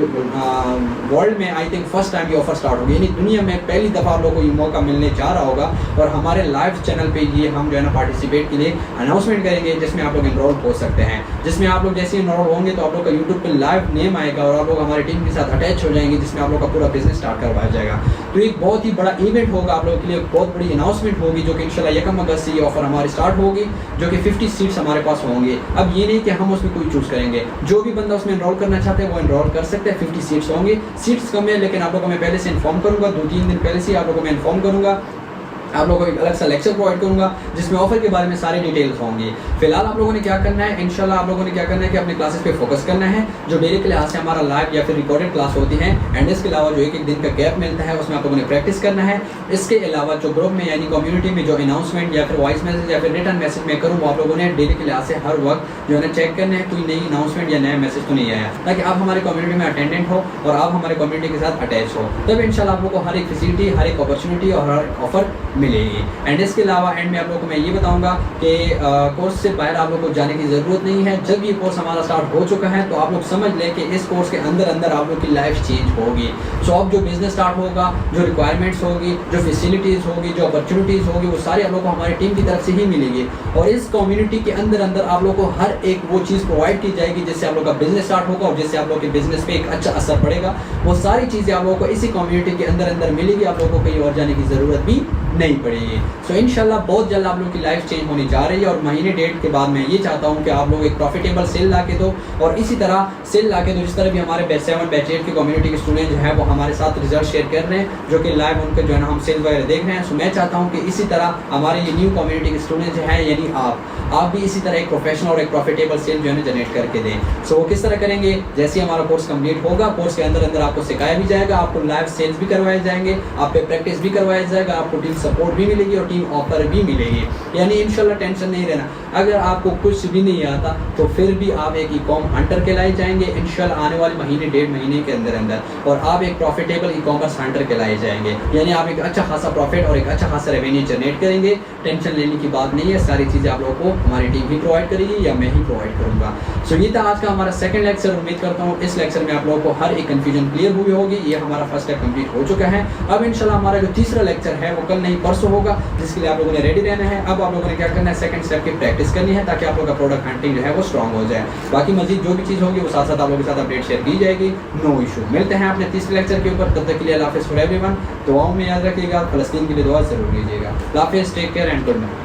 वर्ल्ड में आई थिंक फर्स्ट टाइम ये ऑफर स्टार्ट होगी, यानी दुनिया में पहली दफ़ा आप लोगों को ये मौका मिलने जा रहा होगा। और हमारे लाइव चैनल पे ये हम जो है ना पार्टिसिपेट के लिए अनाउंसमेंट करेंगे, जिसमें आप लोग एनरोल हो सकते हैं। जिसमें आप लोग जैसे एनरोल होंगे तो आप लोग का यूट्यूब पे लाइव नेम आएगा और आप लोग हमारी टीम के साथ अटैच हो जाएंगे, जिसमें आप लोग का पूरा बिजनेस स्टार्ट करवाया जाएगा। तो एक बहुत ही बड़ा इवेंट होगा आप लोगों के लिए, बहुत बड़ी अनाउंसमेंट होगी, जो कि इंशाल्लाह 1 अगस्त से ये ऑफर हमारी स्टार्ट होगी, जो कि 50 सीट्स हमारे पास होंगे। अब ये नहीं कि हम उसमें कोई चूज़ करेंगे, जो भी बंदा उसमें एनरोल करना चाहते हैं वो एनरोल कर सकते हैं। 50 सीट्स होंगे, सीट्स कम है, लेकिन आप लोगों को मैं पहले से इन्फॉर्म करूँगा, 2-3 दिन पहले से आप लोगों को मैं इन्फॉर्म करूँगा। आप लोगों को एक अलग सा लेक्चर प्रोवाइड करूंगा, जिसमें ऑफर के बारे में सारी डिटेल्स होंगी। फिलहाल आप लोगों ने क्या करना है, इंशाल्लाह आप लोगों ने क्या करना है कि अपने क्लासेस पे फोकस करना है। जो डेली क्लास है हमारा लाइव या फिर रिकॉर्डेड क्लास होती है, एंड इसके अलावा जो एक दिन का गैप मिलता है उसमें आप लोगों ने प्रैक्टिस करना है। इसके अलावा जो ग्रुप में यानी कम्युनिटी में जो अनाउंसमेंट या फिर वॉइस मैसेज या फिर रिटर्न मैसेज में करूँ, वो आप लोगों ने डेली क्लास से हर वक्त जो है ना चेक करना है कोई नई अनाउंसमेंट या नया मैसेज तो नहीं आया, ताकि आप हमारे कम्युनिटी में अटेंडेंट हो और आप हमारे कम्युनिटी के साथ अटैच हो। तब इंशाल्लाह आप लोगों को हर एक फैसिलिटी, हर एक अपॉर्चुनिटी और हर ऑफर मिलेगी। एंड इसके अलावा एंड में आप लोगों को मैं ये बताऊंगा कि कोर्स से बाहर आप लोगों को जाने की ज़रूरत नहीं है। जब ये कोर्स हमारा स्टार्ट हो चुका है तो आप लोग समझ लें कि इस कोर्स के अंदर अंदर आप लोग की लाइफ चेंज होगी। सो अब जो बिजनेस स्टार्ट होगा, जो रिक्वायरमेंट्स होगी, जो फैसिलिटीज़ होगी, जो अपॉर्चुनिटीज़ होगी, वो सारी आप लोग को हमारी टीम की तरफ से ही मिलेगी। और इस कम्युनिटी के अंदर अंदर आप लोग को हर एक वो चीज़ प्रोवाइड की जाएगी जिससे आप लोग का बिजनेस स्टार्ट होगा और जिससे आप लोग के बिजनेस पे एक अच्छा असर पड़ेगा। वो सारी चीज़ें आप लोगों को इसी कम्युनिटी के अंदर अंदर मिलेगी, आप लोगों को कहीं और जाने की ज़रूरत भी नहीं पड़ेगी। सो इंशाल्लाह बहुत जल्द आप लोग की लाइफ चेंज होने जा रही है। और महीने डेट के बाद मैं ये चाहता हूँ कि आप लोग एक प्रॉफिटेबल सेल ला के दो, और इसी तरह सेल ला के दो जिस तरह भी हमारे बैच 7 बैच 8 की कम्युनिटी के स्टूडेंट जो है वो हमारे साथ रिजल्ट शेयर कर रहे हैं, जो कि लाइव उनके जो है ना हम सेल वगैरह देख रहे हैं। सो मैं चाहता हूँ कि इसी तरह हमारे ये न्यू कम्युनिटी के स्टूडेंट जो है यानी आप भी इसी तरह एक प्रोफेशनल और एक प्रॉफिटेबल सेल जो है ना जनरेट करके दें। सो वो किस तरह करेंगे, जैसे हमारा कोर्स कंप्लीट होगा, कोर्स के अंदर अंदर आपको सिखाया भी जाएगा, आपको लाइव सेल्स भी करवाए जाएंगे, आप पे प्रैक्टिस भी करवाया जाएगा, आपको टीम सपोर्ट भी मिलेगी और टीम ऑफर भी मिलेगी। यानी इंशाल्लाह टेंशन नहीं रहना। अगर आपको कुछ भी नहीं आता तो फिर भी आप एक ई-कॉम हंटर कहलाए जाएंगे इंशाल्लाह आने वाले महीने 1.5 महीने के अंदर अंदर, और आप एक प्रॉफिटेबल ई-कॉमर्स हंटर कहलाए जाएंगे। यानी आप एक अच्छा खासा प्रॉफिट और एक अच्छा खासा रेवेन्यू जनरेट करेंगे। टेंशन लेने की बात नहीं है, सारी चीज़ें आप लोगों को हमारी टीम ही प्रोवाइड करेगी या मैं ही प्रोवाइड करूँगा। सो ये था आज का हमारा सेकंड लेक्चर। उम्मीद करता हूँ इस लेक्चर में आप लोगों को हर एक कन्फ्यूजन क्लियर हुई होगी। ये हमारा फर्स्ट स्टेप कंप्लीट हो चुका है। अब इंशाल्लाह हमारा जो तीसरा लेक्चर है वो कल नहीं परसों होगा, जिसके लिए आप लोगों ने रेडी रहना है। अब आप लोगों ने क्या करना है, सेकंड स्टेप की प्रैक्टिस करनी है, ताकि आप लोगों का प्रोडक्ट हंटिंग जो है वो स्ट्रॉन्ग हो जाए। बाकी मजीद जो भी चीज़ होगी वो साथ साथ आप लोगों के साथ अपडेट शेयर की जाएगी, नो इशू। मिलते हैं अपने तीसरे लेक्चर के ऊपर, तब तक के लिए अल्लाह हाफिज़ फॉर एवरीवन। दुआओं में याद रखिएगा, फ़लस्तीन के लिए दुआ जरूर कीजिएगा। अल्लाह हाफिज़, take care and good night.